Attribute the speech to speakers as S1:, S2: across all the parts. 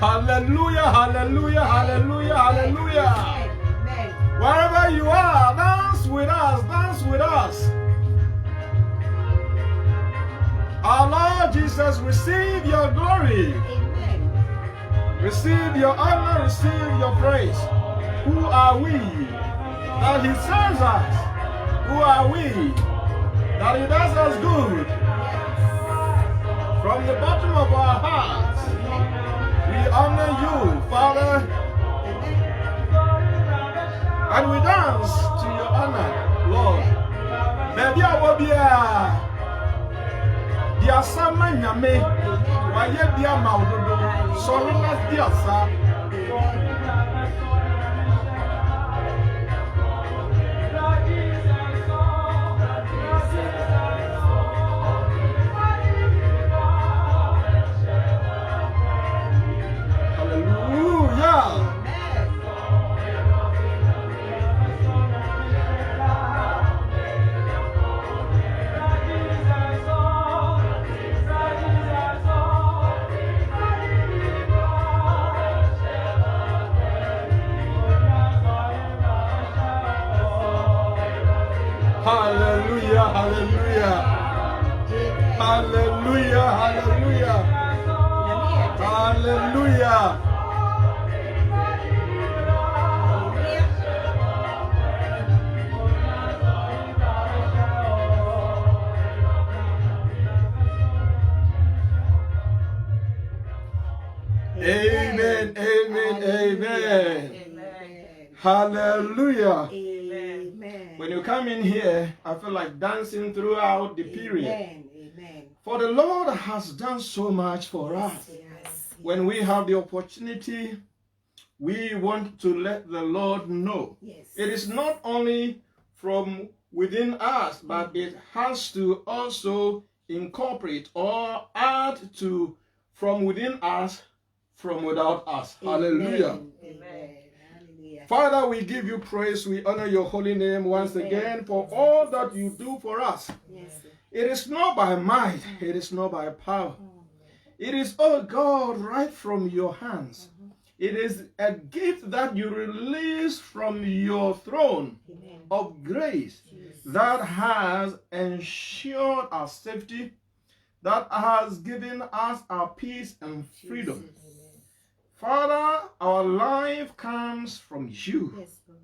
S1: Hallelujah, hallelujah, hallelujah, hallelujah.
S2: Amen.
S1: Wherever you are, dance with us, dance with us. Our Lord Jesus, receive your glory.
S2: Amen.
S1: Receive your honor, receive your praise. Who are we that He saves us? Who are we that He does us good? From the bottom of our hearts, we honor you, Father, and we dance to your honor, Lord. Baby, I will be a dear Saman Yame, why yet dear Maudodo, sorry, not dear Sam. Hallelujah, hallelujah. Hallelujah, hallelujah. Hallelujah. Amen, amen, amen. Hallelujah.
S2: Amen.
S1: When you come in here, I feel like dancing throughout the period.
S2: Amen.
S1: For the Lord has done so much for us.
S2: Yes.
S1: When we have the opportunity, we want to let the Lord know.
S2: Yes.
S1: It is not only from within us, but it has to also incorporate or add to from within us, from without us. Hallelujah.
S2: Amen.
S1: Father, we give you praise. We honor your holy name once again for all that you do for us.
S2: Yes.
S1: It is not by might, it is not by power. It is, oh God, right from your hands. It is a gift that you release from your throne of grace that has ensured our safety, that has given us our peace and freedom. Father, our life comes from you.
S2: Yes, Lord.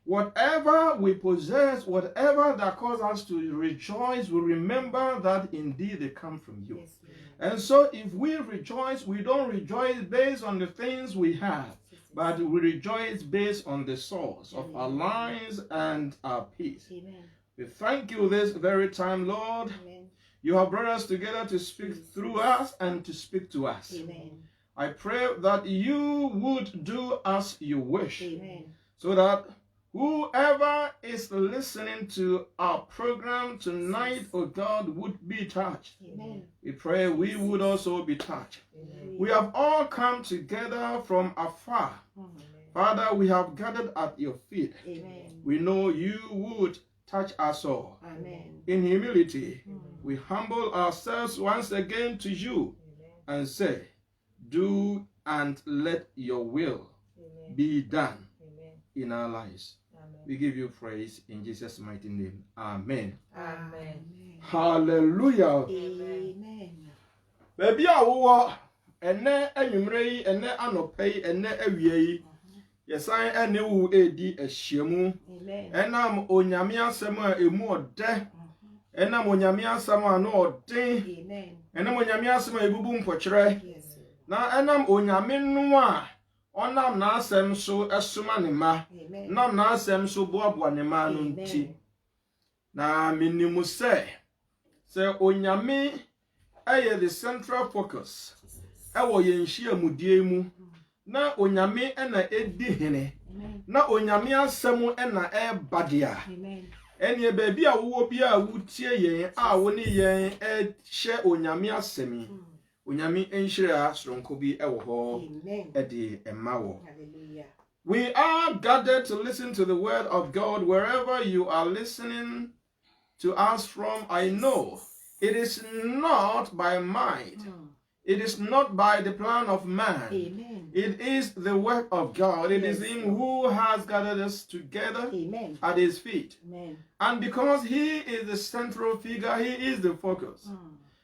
S1: Whatever we possess, whatever that causes us to rejoice, we remember that indeed they come from you.
S2: Yes, Lord.
S1: And so if we rejoice, we don't rejoice based on the things we have, but we rejoice based on the source of our lives and our peace.
S2: Amen.
S1: We thank you this very time, Lord.
S2: Amen.
S1: You have brought us together to speak through us and to speak to us.
S2: Amen.
S1: I pray that you would do as you wish,
S2: Amen.
S1: so that whoever is listening to our program tonight, oh God, would be touched.
S2: Amen.
S1: We pray we would also be touched.
S2: Amen.
S1: We have all come together from afar. Father, we have gathered at your feet.
S2: Amen.
S1: We know you would touch us all.
S2: Amen.
S1: In humility, we humble ourselves once again to you and say, do and let your will be done in our lives.
S2: Amen.
S1: We give you praise in Jesus' mighty name. Amen.
S2: Amen.
S1: Hallelujah.
S2: Amen.
S1: Baby, I will. Ene enwumre yi, ene anopa yi, ene awie yi. Yesan ene wu edi ahyiamu.
S2: Amen.
S1: Enam onyame asem a emu ode. Enam onyame asem a no ode.
S2: Amen.
S1: Enam onyame asem a ebubu mpɔkyerɛ.
S2: Yes.
S1: Na enam onyame no a onam na asem so esoma ne ma.
S2: Amen.
S1: Nam na asem so boaboa ne ma no nti.
S2: Amen.
S1: Na minimu se onyame aye the central focus. Ewo yenhia mudie mu na onyame na edi hene na onyame asem na ebadia enie baabi a wo bi a wutie yen a wo ne yen ehye onyame asem onyame enhira soronko bi ewo ho edi emawo.
S2: Hallelujah.
S1: We are gathered to listen to the word of God wherever you are listening to us from. I know it is not by might. It is not by the plan of man.
S2: Amen.
S1: It is the work of God. It is
S2: Yes,
S1: Him
S2: Lord.
S1: who has gathered us together
S2: Amen.
S1: at His feet.
S2: Amen.
S1: And because He is the central figure, He is the focus.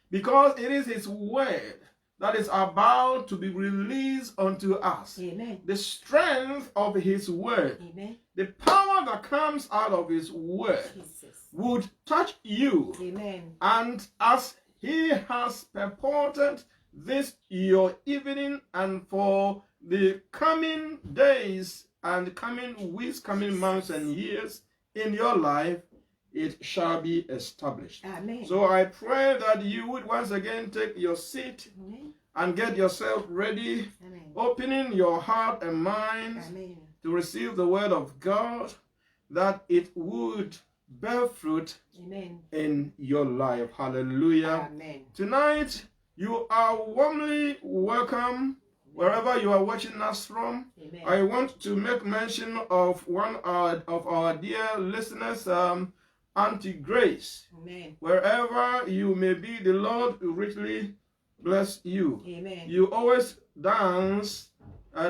S1: Because it is His word that is about to be released unto us.
S2: Amen.
S1: The strength of His word,
S2: Amen.
S1: the power that comes out of His word
S2: Jesus.
S1: would touch you.
S2: Amen.
S1: And as He has purported this your evening and for the coming days and coming weeks, coming months and years in your life, it shall be established.
S2: Amen.
S1: So I pray that you would once again take your seat
S2: Amen.
S1: and get yourself ready,
S2: Amen.
S1: opening your heart and mind
S2: Amen.
S1: to receive the word of God, that it would bear fruit
S2: Amen.
S1: in your life. Hallelujah.
S2: Amen.
S1: Tonight, you are warmly welcome wherever you are watching us from.
S2: Amen.
S1: I want to make mention of one of our dear listeners, Auntie Grace.
S2: Amen.
S1: Wherever you may be, the Lord will richly bless you.
S2: Amen.
S1: You always dance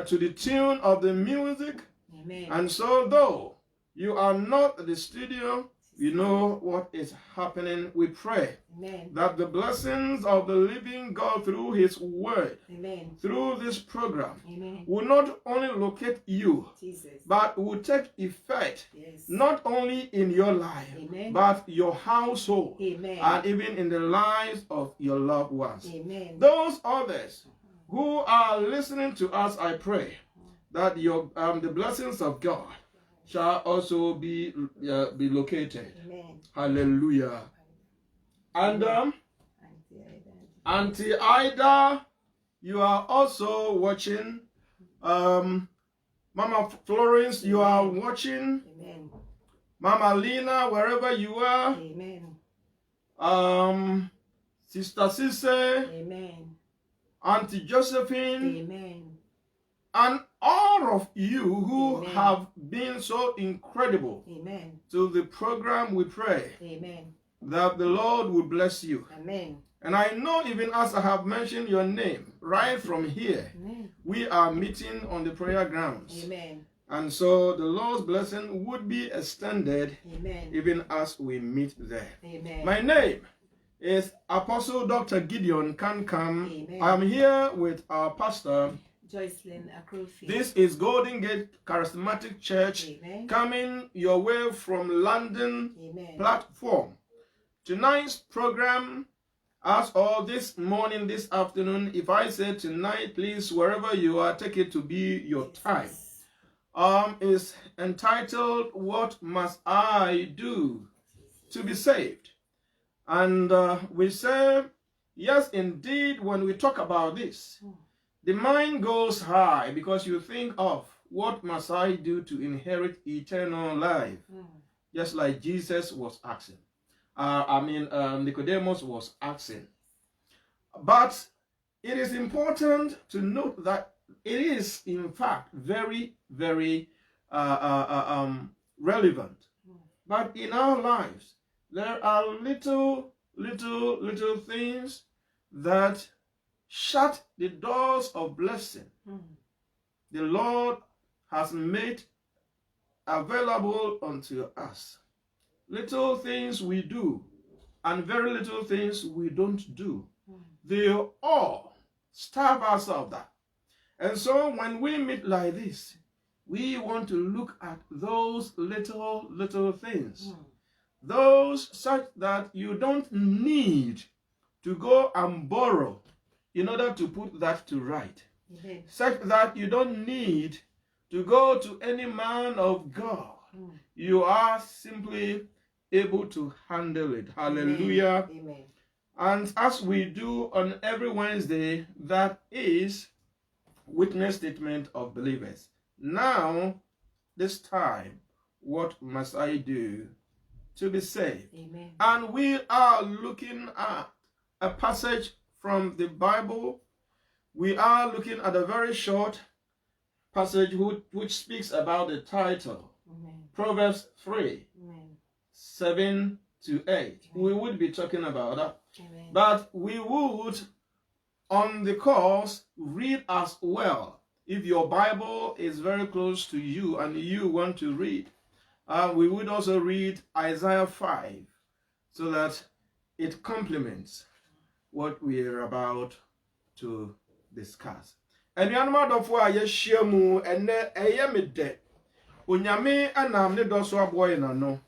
S1: to the tune of the music,
S2: Amen.
S1: and so though you are not at the studio, you know what is happening. We pray
S2: Amen.
S1: that the blessings of the living God through His word,
S2: Amen.
S1: through this program,
S2: Amen.
S1: will not only locate you,
S2: Jesus.
S1: but will take effect
S2: Yes.
S1: not only in your life,
S2: Amen.
S1: but your household,
S2: Amen.
S1: and even in the lives of your loved ones.
S2: Amen.
S1: Those others who are listening to us, I pray that your the blessings of God shall also be located.
S2: Amen.
S1: Hallelujah. And Auntie Ida, you are also watching. Mama Florence, you are watching.
S2: Amen.
S1: Mama Lena, wherever you are.
S2: Amen.
S1: Sister Cisse,
S2: Amen.
S1: Auntie Josephine,
S2: Amen.
S1: and all of you who
S2: Amen.
S1: have been so incredible
S2: Amen.
S1: to the program. We pray
S2: Amen.
S1: that the Lord will bless you.
S2: Amen.
S1: And I know even as I have mentioned your name, right from here,
S2: Amen.
S1: we are meeting on the prayer grounds.
S2: Amen.
S1: And so the Lord's blessing would be extended
S2: Amen.
S1: even as we meet there.
S2: Amen.
S1: My name is Apostle Dr. Gideon Kankam.
S2: Amen.
S1: I'm here with our pastor.
S2: Joycelyn Akrofi.
S1: This is Golden Gate Charismatic Church,
S2: Amen.
S1: coming your way from London
S2: Amen.
S1: platform. Tonight's program, as of this morning, this afternoon, if I say tonight, please, wherever you are, take it to be your time. Is entitled, What Must I Do to Be Saved? And we say, yes, indeed, when we talk about this, the mind goes high because you think of, what must I do to inherit eternal life? Just like Jesus was asking. Nicodemus was asking. But it is important to note that it is, in fact, very, very relevant. But in our lives, there are little things that shut the doors of blessing. The Lord has made available unto us. Little things we do and very little things we don't do. They all starve us of that. And so when we meet like this, we want to look at those little things. Those such that you don't need to go and borrow in order to put that to right.
S2: Amen.
S1: Such that you don't need to go to any man of God. You are simply able to handle it. Hallelujah.
S2: Amen.
S1: And as we do on every Wednesday, that is witness statement of believers. Now, this time, what must I do to be saved?
S2: Amen.
S1: And we are looking at a passage from the Bible. We are looking at a very short passage which speaks about the title.
S2: Amen.
S1: Proverbs 3,
S2: Amen.
S1: 7 to 8. We would be talking about that.
S2: Amen.
S1: But we would, on the course, read as well. If your Bible is very close to you and you want to read, we would also read Isaiah 5 so that it complements what we are about to discuss. Enuanom adofo a yehia mu ene eyemede onyame anam ne do so aboye na no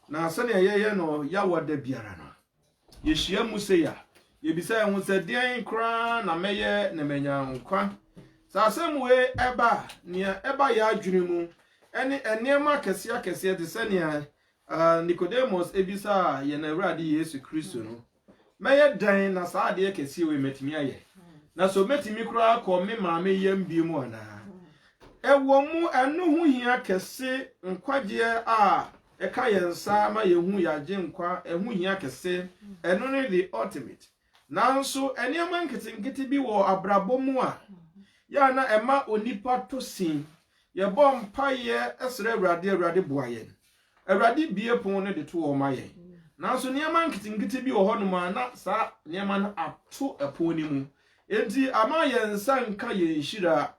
S1: na sane yeye no yawode biara no yehia mu se ya yebisa ehun se den kra na meye na menya nkwa sasem we eba nia eba ya adwene mu ene enema kese de sane Nicodemus ebisa ye na Awurade Yesu Kristo no meye dan na saade kese we metimi aye na so metimi kura ko me maame yam bi mu ana ewo mu enu hu hia kese nkwaje a eka yensa ma yehu yaje nkwa ehu hia kese enu ne the ultimate nanso eniama nkete bi wo abrabo mu a ya na ema onipa to sin ye bom paye esre Awurade boaye Awurade bie pon ne de to o maye nanso niama nkete bi wo hono ma na sa niama na ato epon ni mu enti ama yensa nka yenhira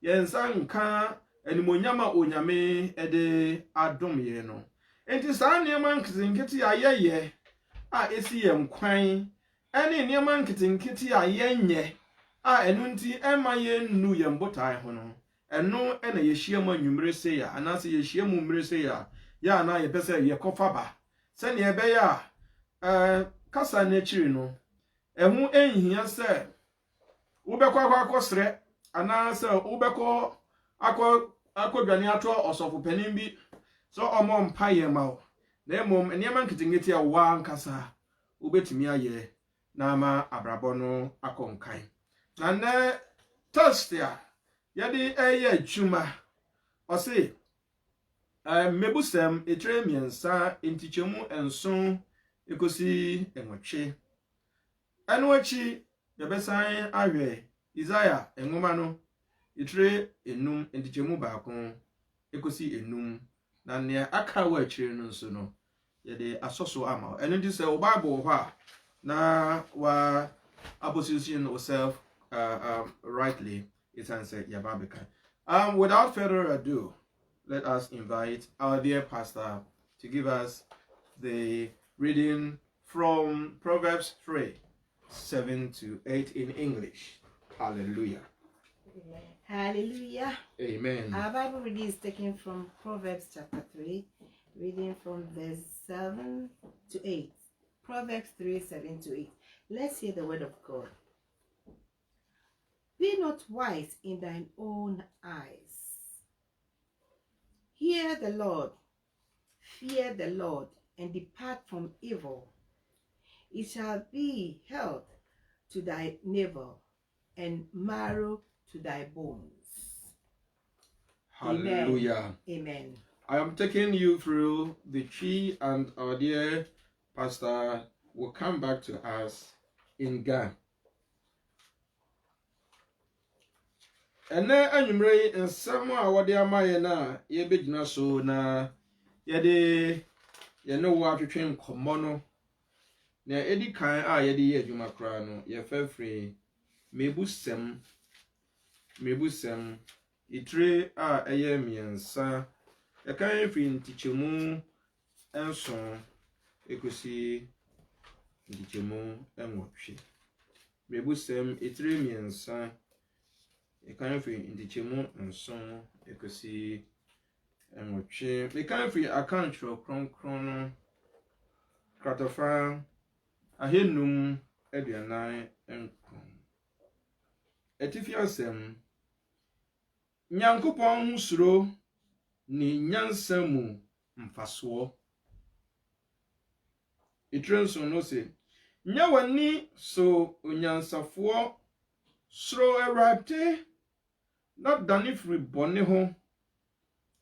S1: yensa nka animonyama onyame ede adom ye no enti saa niama nkete ayeye a esi ye nkwan ene niama nkete ayenye a enu nti ema ye nnu ye mbotai ho no eno ena yehia mu anwumre se ya anase yehia mu mmre se ya na ye pese ye kofa ba se ne ebe ya kasa na chiri no ehu enhia se ubekọ akosre anase ubekọ akodwane ato osofo panin bi so omo mpaye mawo na emom eniema nkitengeti a wa nkasa ubetimi aye na ma abrabo no akonkan na ne testia yede eye adwuma ose mebusem etre miensa entichemu enso ekosi enwotwe eno achi yabesan ahwe Isaiah enwoma no etre enum entichemu baako ekosi enum na ne aka wa achire no nso no yede asoso ama eno ndi se Bible ho a na wa opposition yourself rightly it's answered yababeka. Without further ado, let us invite our dear pastor to give us the reading from Proverbs 3, 7 to 8 in English. Hallelujah.
S2: Hallelujah.
S1: Amen.
S2: Our Bible reading is taken from Proverbs chapter 3, reading from verse 7 to 8. Proverbs 3, 7 to 8. Let's hear the word of God. Be not wise in thine own eyes. Fear the Lord, and depart from evil. It shall be health to thy navel, and marrow to thy bones.
S1: Hallelujah.
S2: Amen.
S1: I am taking you through the tree, and our dear pastor will come back to us in Ghana. Ene anwumre nsem a wode amaye na ye begina so na ye ne wo atwetwe nkomo no na edi kan a ye de ye adwuma kra no ye fafre mebusem itre a eye miensa Yɛkan firi ntikyɛmu nson ekosi ntikyɛmu nwɔtwe. Mebusɛm etire mmiɛnsa. Yɛkan firi ntikyɛmu nson ekosi nwɔtwe. Yɛkan firi akankyerɛ kronkron no kratofa ahenum aduanan nkron. Etifi asɛm. Nyankopɔn ho suro ni nyansa mu mfasoɔ. Etire nson no se, nya w'ani so onyansafoɔ suro Awurade na dane firi bɔne ho.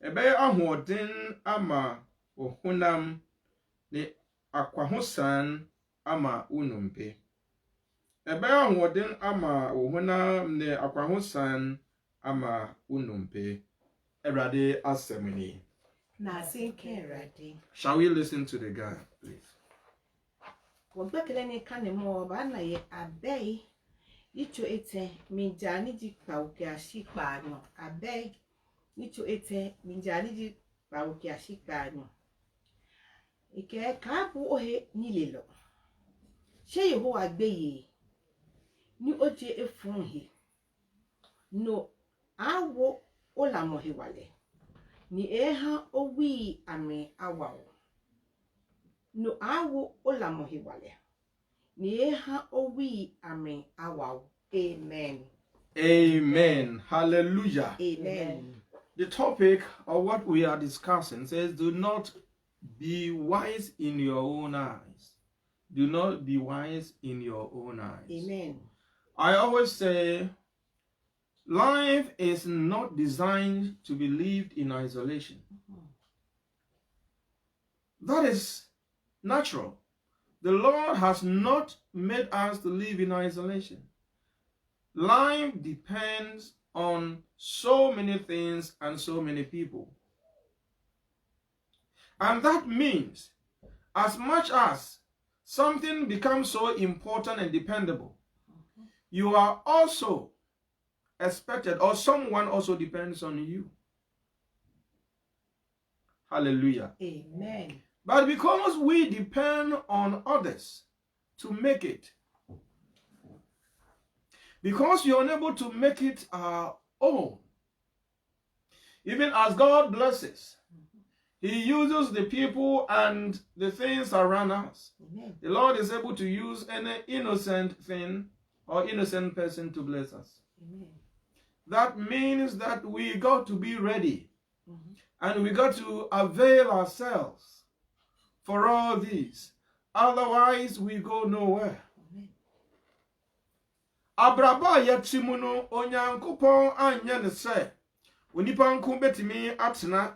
S1: Ɛbɛyɛ ahoɔden ama wo honam ne akwahosan ama wo nnompe. Ɛbɛyɛ ahoɔden ama wo honam ne akwahosan ama wo nnompe. Awurade asɛm ni.
S2: Na asenke Awurade.
S1: Shall we listen to the guy, please?
S2: Wɔgbɛkele ne ka ne mo ba na ye abɛi yicho ete minjani ji pauke ashikpa no abɛi yicho ete minjani ji pauke ashikpa no ike kabu ohe nilelo she Yehowa gbeye ni oje efunhi no awo olamohe wale ni eha owi ame awawo no awo olamohe wale ni eha owi ame awawo. Amen.
S1: Amen. Hallelujah.
S2: Amen.
S1: The topic of what we are discussing says, do not be wise in your own eyes. Do not be wise in your own eyes.
S2: Amen.
S1: I always say, life is not designed to be lived in isolation. That is natural. The Lord has not made us to live in isolation. Life depends on so many things and so many people. And that means, as much as something becomes so important and dependable, you are also expected, or someone also depends on you. Hallelujah.
S2: Amen.
S1: But because we depend on others to make it, because you're unable to make it our own, even as God blesses, He uses the people and the things around us.
S2: Amen.
S1: The Lord is able to use any innocent thing or innocent person to bless us.
S2: Amen.
S1: That means that we got to be ready, and we got to avail ourselves for all these. Otherwise, we go nowhere. Abraba yetimu no onyankopon anya ne se onipa nko betimi atena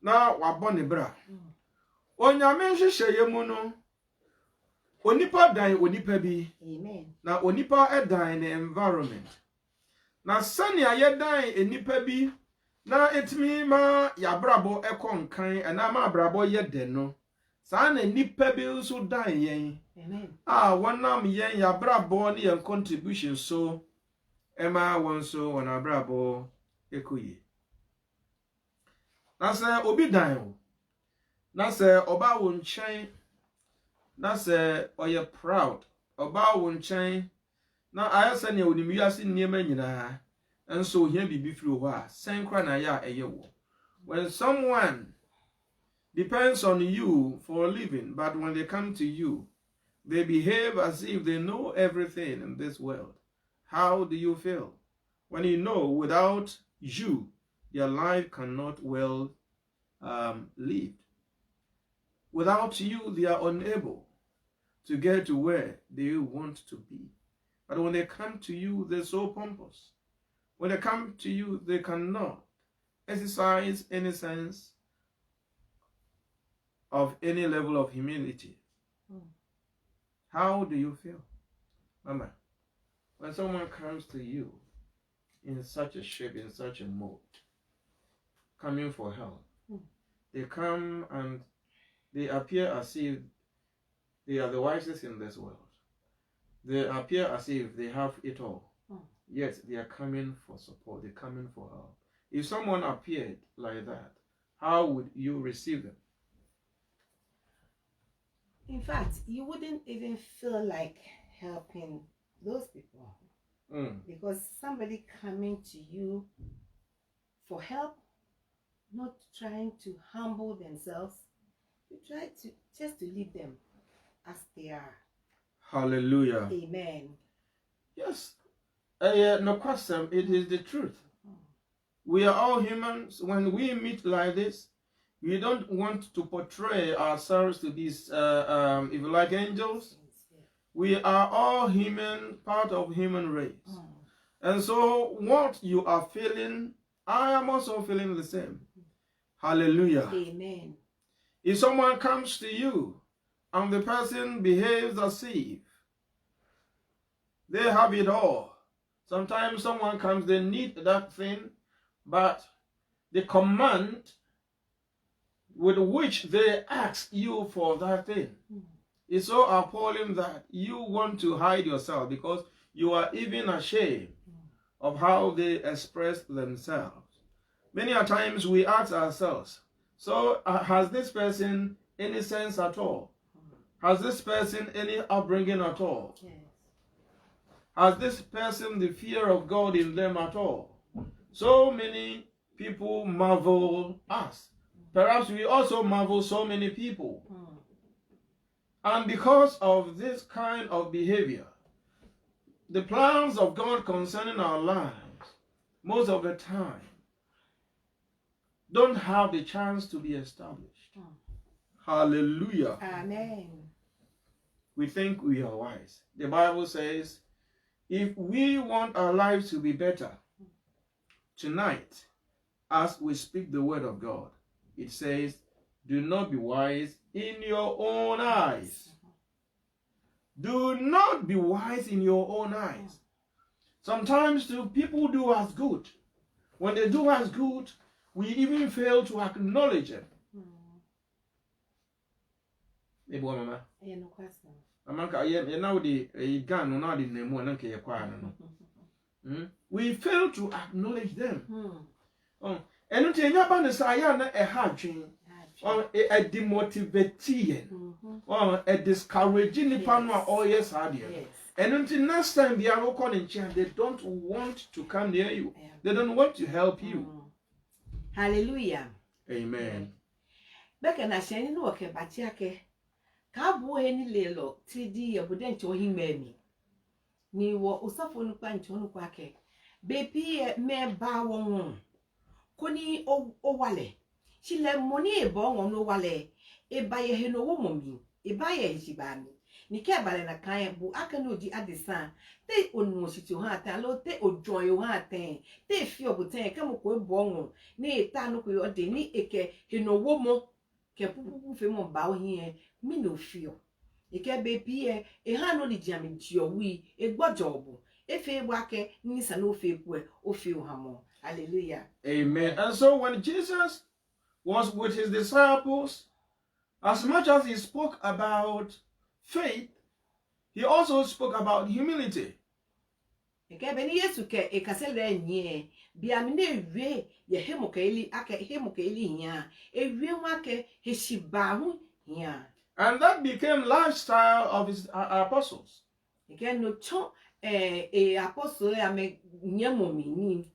S1: na wabɔ ne bra. Onyame nhyehyɛ mu no onipa dan onipa bi.
S2: Amen.
S1: Na onipa edan ne environment. Na sani ayedan enipa bi na etimi ma yabrabo ekonkan ana ma abrabo yede no. Sa na nipa bi nso dan yen.
S2: Amen.
S1: Wanam yen yabrabo ne yen contribution so ema won so won abrabo ekoye. Na se obi dan o. Na se oba wo nchen. Na se oye proud. Oba wo nchen. Na ayase ne onim wiase niema nyina. Enso ohia bibi firi ho a senkra na ya eye wo. When someone depends on you for a living, but when they come to you, they behave as if they know everything in this world. How do you feel? When you know without you, your life cannot well live. Without you, they are unable to get to where they want to be. But when they come to you, they're so pompous. When they come to you, they cannot exercise any sense of any level of humility. How do you feel, Mama, when someone comes to you in such a shape, in such a mode, coming for help? They come and they appear as if they are the wisest in this world. They appear as if they have it all. Yet they are coming for support. They're coming for help. If someone appeared like that, how would you receive them?
S2: In fact, you wouldn't even feel like helping those people. Because somebody coming to you for help, not trying to humble themselves, you try to just to leave them as they are.
S1: Hallelujah.
S2: Amen.
S1: Yes. No question, it is the truth. We are all humans. When we meet like this, we don't want to portray ourselves to these, if you like, angels. We are all human, part of human race. And so what you are feeling, I am also feeling the same. Hallelujah.
S2: Amen.
S1: If someone comes to you and the person behaves as if they have it all, sometimes someone comes, they need that thing, but the command with which they ask you for that thing is so appalling that you want to hide yourself because you are even ashamed of how they express themselves. Many a times we ask ourselves, so has this person any sense at all? Has this person any upbringing at all?
S2: Yes.
S1: Has this person the fear of God in them at all? So many people marvel us. Perhaps we also marvel so many people. And because of this kind of behavior, the plans of God concerning our lives, most of the time, don't have the chance to be established. Hallelujah.
S2: Amen.
S1: We think we are wise. The Bible says, if we want our lives to be better, tonight, as we speak the word of God, it says, do not be wise in your own eyes. Do not be wise in your own eyes. Sometimes people do us good. When they do us good, we even fail to acknowledge them. Mama.
S2: No question.
S1: We fail to acknowledge them. And a demotivating or a discouraging or yes, and until next time they are calling, they don't want to come near you. They don't want to help you.
S2: Hallelujah.
S1: Amen.
S2: Beka na sheni no ke bachiake ka bo eni lelo tidi yabude ncho himemi ni wo usafo no kwa ncho no kwa ke bepi me ba won koni o wale chile moni e bo won no wale e ba ye he no wo momi e ba ye jibami ni ke bale na kan bu aka no di adesan te onu siti ho atan lo te ojon yo ha atan te fi obutan ke mo ko bo won ni eta no ko yo de ni eke he no wo mo ke pupu fe mo ba o hin mi no fio e ke be pie e ha no di jam ti o wi e gbojo obo e fe wa ke ni sa no fe pu e o fe o ha mo. Hallelujah.
S1: Amen. And so when Jesus was with his disciples, as much as he spoke about faith, he also spoke about humility.
S2: Eke beni Yesu ke e kasele nye bia me na ewie ye hemokeli ake hemokeli hia ewie wake heshiba hu hia.
S1: And that became lifestyle of his apostles.
S2: Eke no cho apostle ame nyamomi ni.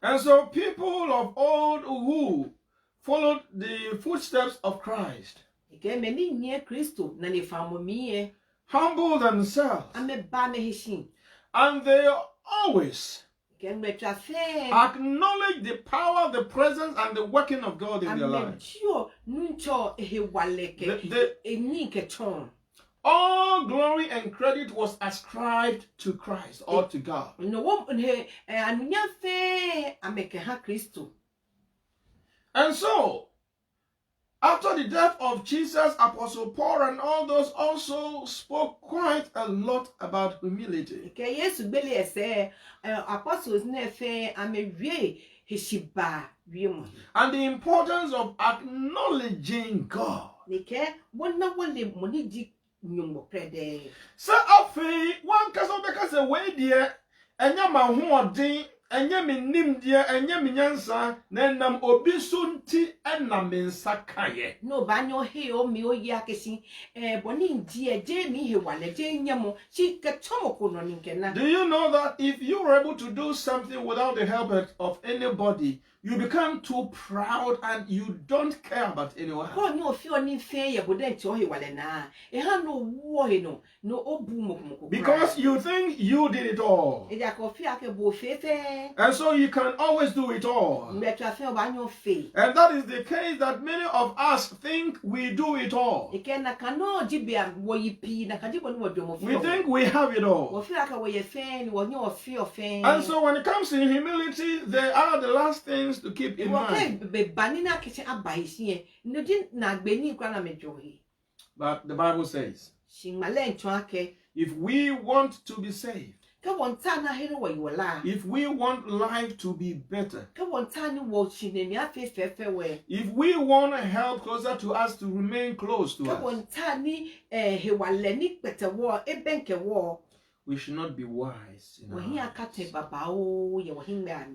S1: And so people of old who followed the footsteps of Christ
S2: Eke meni nye Kristo na ne famomi
S1: humble themselves.
S2: Ame ba me heshin.
S1: And they always
S2: acknowledge
S1: the power, the presence, and the working of God in their lives. All glory and credit was ascribed to Christ or to God. And so, after the death of Jesus, Apostle Paul and all those also spoke quite a lot about humility. And the importance of acknowledging God. So, one case of the way there, and your enye me nimdeɛ enye me nyansa na nam obi so nti ɛna me nsa kaye.
S2: No banyo he o mi o ya kesi boni ndie je mi he wale je nyamo chi ketomo ko no nkena.
S1: Do you know that if you were able to do something without the help of anybody, you become too proud and you don't care about anyone?
S2: Ko ni ofi oni fe ye boden ti o he wale na. E ha no wo he no obu moko.
S1: Because you think you did it all.
S2: E ja ko fi ake bo fe.
S1: And so you can always do it all.
S2: Mbetua fe o banyo fe.
S1: And that is the case that many of us think we do it all.
S2: E ke na kano jibia wo yipi na kadibo ni wo domo fe.
S1: We think we have it all.
S2: Wo fi aka wo ye fe ni wo nyo fe.
S1: And so when it comes to humility, they are the last things to keep in mind. But the Bible says, if we want to be saved, if we want life to be better, if we want help closer to us to remain close to us, we should not be wise in our lives.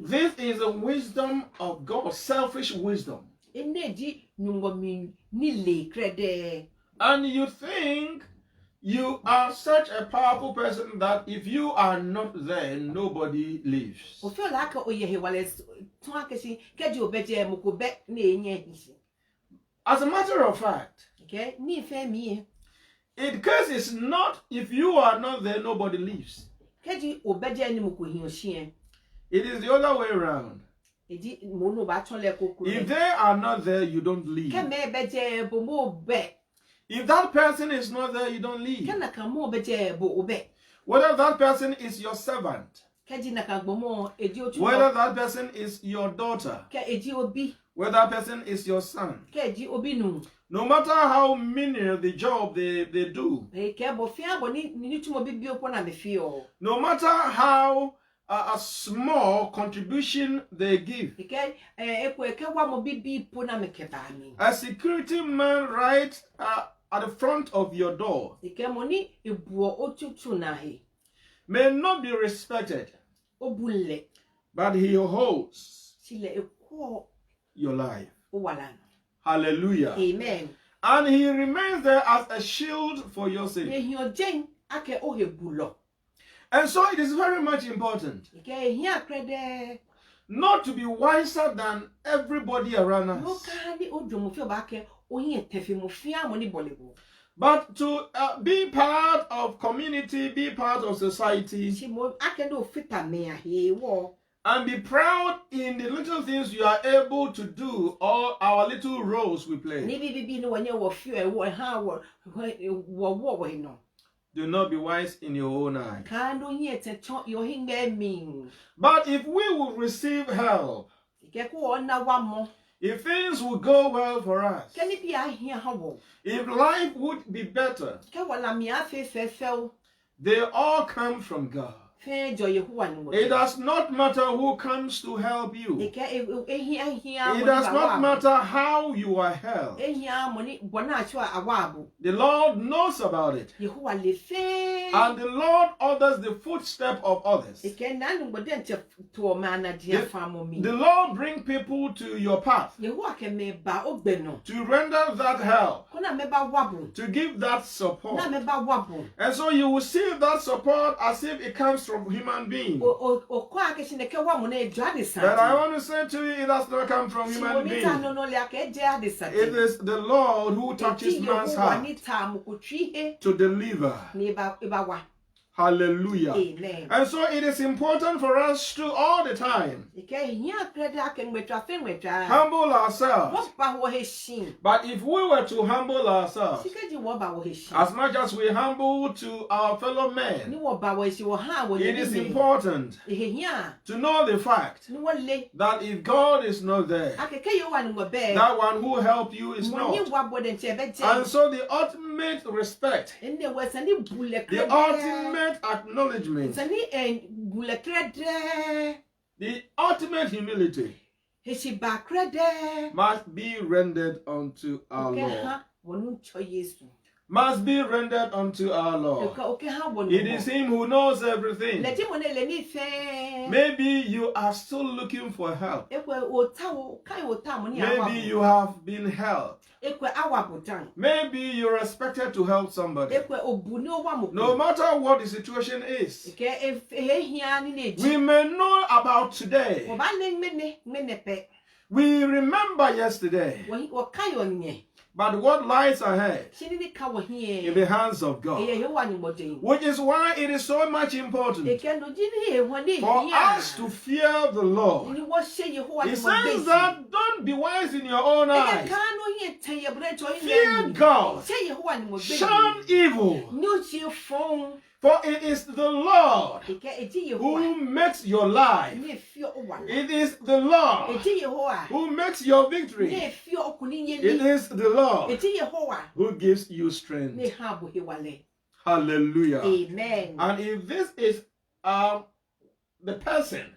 S1: This is the wisdom of God, selfish wisdom. And you think you are such a powerful person that if you are not there, nobody lives. As a matter of fact, in case it's not, if you are not there, nobody lives. It is the other way around. If they are not there, you don't leave. If that person is not there, you don't leave. Whether that person is your servant, whether that person is your daughter, whether that person is your son, no matter how menial the job they do, no matter how a small contribution they give, a security man right at the front of your door may not be respected, but he holds your life. Hallelujah.
S2: Amen.
S1: And he remains there as a shield for your sake. And so it is very much important not to be wiser than everybody around us, but to be part of community, be part of society, and be proud in the little things you are able to do, or our little roles we play. Do not be wise in your own eyes. But if we will receive help, if things will go well for us, if life would be better, they all come from God. It does not matter who comes to help you. It does not matter how you are helped. The Lord knows about it. And the Lord orders the footstep of others. The Lord brings people to your path to render that help, to give that support. And so you will see that support as if it comes from human beings. But I want to say to you, it does not come from human beings. It is the Lord who touches man's heart to deliver. Hallelujah.
S2: Amen.
S1: And so it is important for us to all the time humble ourselves. But if we were to humble ourselves as much as we humble to our fellow men, it is important to know the fact that if God is not there, that one who helped you is not. And so the ultimate respect, the ultimate acknowledgement, the ultimate humility must be rendered unto our Lord. must be rendered unto our Lord. It is Him who knows everything. Maybe you are still looking for help. Maybe you have been helped. Maybe you're expected to help somebody. No matter what the situation is, we may know about today. We remember yesterday. But what lies ahead in the hands of God, which is why it is so much important for us to fear the Lord. He says that don't be wise in your own eyes. Fear God. Shun evil. For it is the Lord who makes your life. It is the Lord who makes your victory. It is the Lord who gives you strength. Hallelujah.
S2: Amen.
S1: And if this is the person,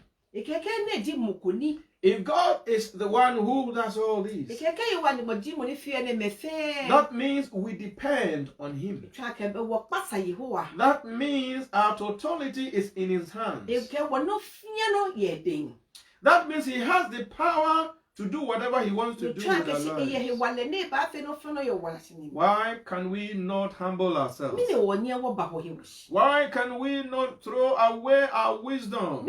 S1: if God is the one who does all these, that means we depend on Him. That means our totality is in His hands. That means He has the power to do whatever He wants to do with our lives. Why can we not humble ourselves? Why can we not throw away our wisdom?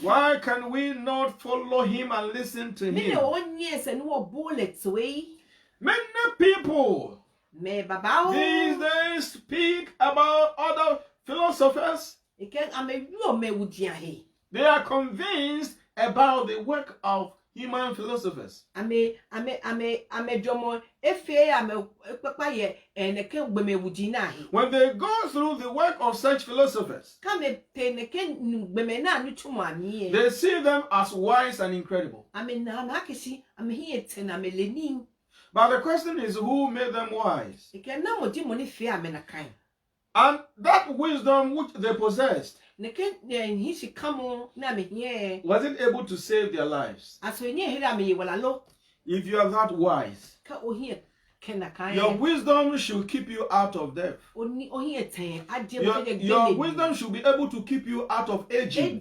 S1: Why can we not follow Him and listen to Him? Many people these days speak about other philosophers. They are convinced about the work of human philosophers. When they go through the work of such philosophers, they see them as wise and incredible. But the question is, who made them wise? And that wisdom which they possessed, was it able to save their lives? If you are that wise, your wisdom should keep you out of death. Your wisdom should be able to keep you out of aging.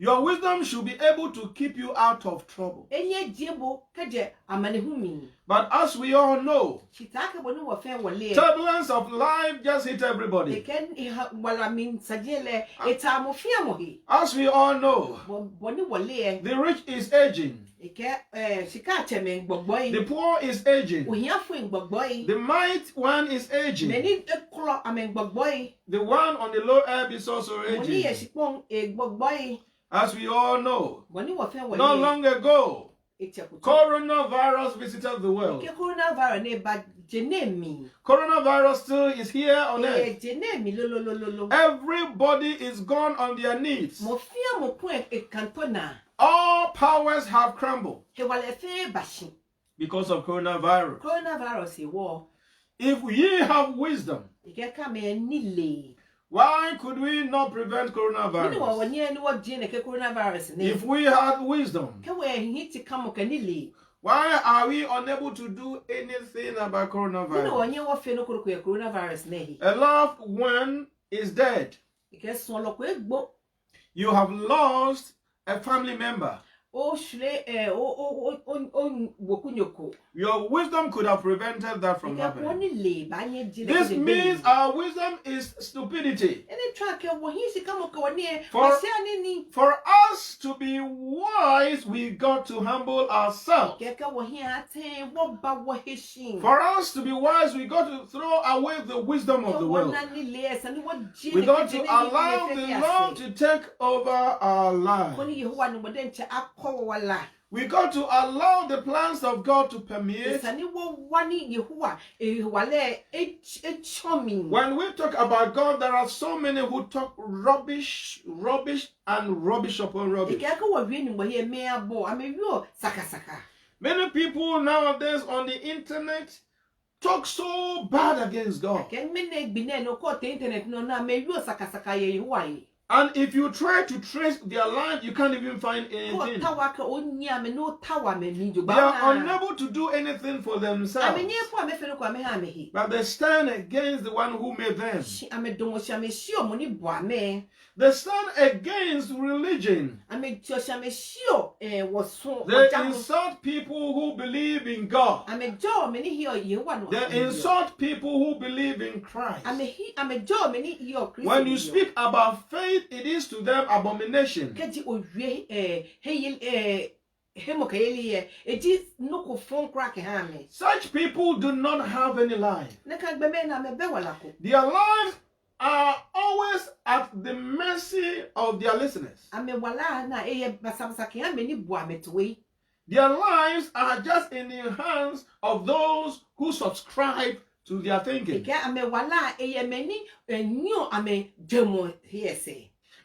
S1: Your wisdom should be able to keep you out of trouble. But as we all know, turbulence of life just hit everybody. As we all know, the rich is aging. The poor is aging. The mighty one is aging. The one on the low ebb is also aging. As we all know, not long ago, coronavirus visited the world. Coronavirus still is here on earth. Everybody is gone on their knees. All powers have crumbled because of coronavirus. If ye have wisdom, why could we not prevent coronavirus? If we had wisdom, why are we unable to do anything about coronavirus? A loved one is dead. You have lost a family member. Your wisdom could have prevented that from happening. This means our wisdom is stupidity. For us to be wise, we got to humble ourselves. For us to be wise, we got to throw away the wisdom of the world. We got to allow the Lord to take over our lives. We got to allow the plans of God to permeate. When we talk about God, there are so many who talk rubbish and rubbish upon rubbish. Many people nowadays on the internet talk so bad against God. And if you try to trace their life, you can't even find anything. They are unable to do anything for themselves. But they stand against the one who made them. They stand against religion. They insult people who believe in God. They insult people who believe in Christ. When you speak about faith, it is to them abomination. Such people do not have any life. Their lives are always at the mercy of their listeners. Their lives are just in the hands of those who subscribe to their thinking.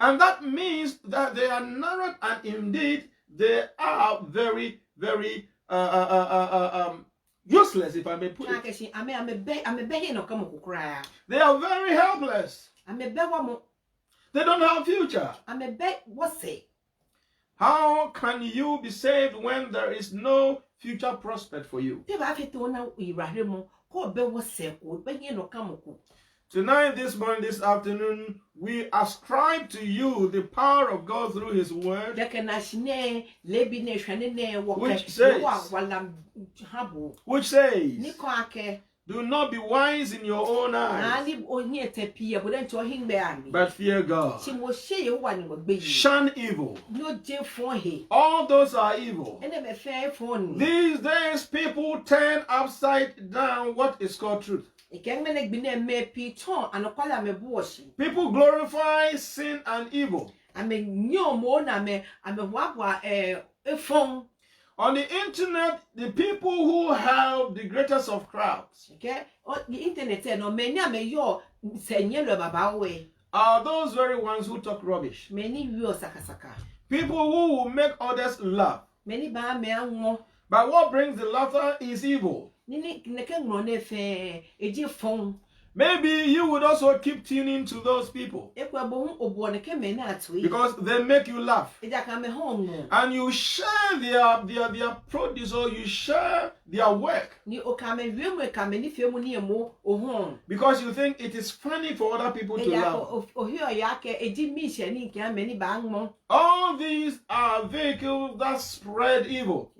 S1: And that means that they are narrow, and indeed they are very, very useless, if I may put it. They are very helpless. They don't have a future. How can you be saved when there is no future prospect for you? Tonight, this morning, this afternoon, we ascribe to you the power of God through His Word, which says, do not be wise in your own eyes, but fear God. Shun evil. All those are evil. These days, people turn upside down what is called truth. People glorify sin and evil. On the internet, the people who have the greatest of crowds are those very ones who talk rubbish. People who will make others laugh. But what brings the laughter is evil. Maybe you would also keep tuning to those people because they make you laugh, and you share their produce, or you share their work because you think it is funny for other people to laugh. All these are vehicles that spread evil,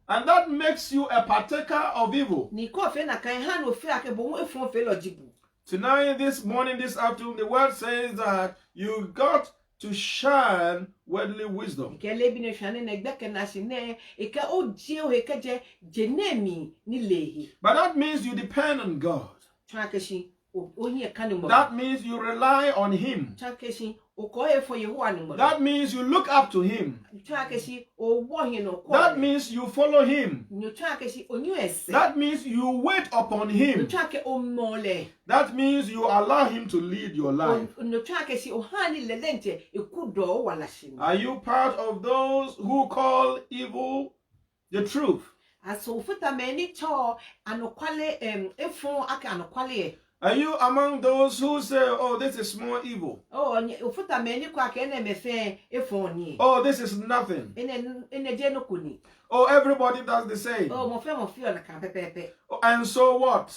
S1: and that makes you a partaker of evil. Tonight, this morning, this afternoon, the word says that you got to shun worldly wisdom. But that means you depend on God. That means you rely on Him. That means you look up to Him. That means you follow Him. That means you wait upon Him. That means you allow Him to lead your life. Are you part of those who call evil the truth? Are you among those who say, oh, this is more evil? Oh, this is nothing. Oh, everybody does the same. And so what?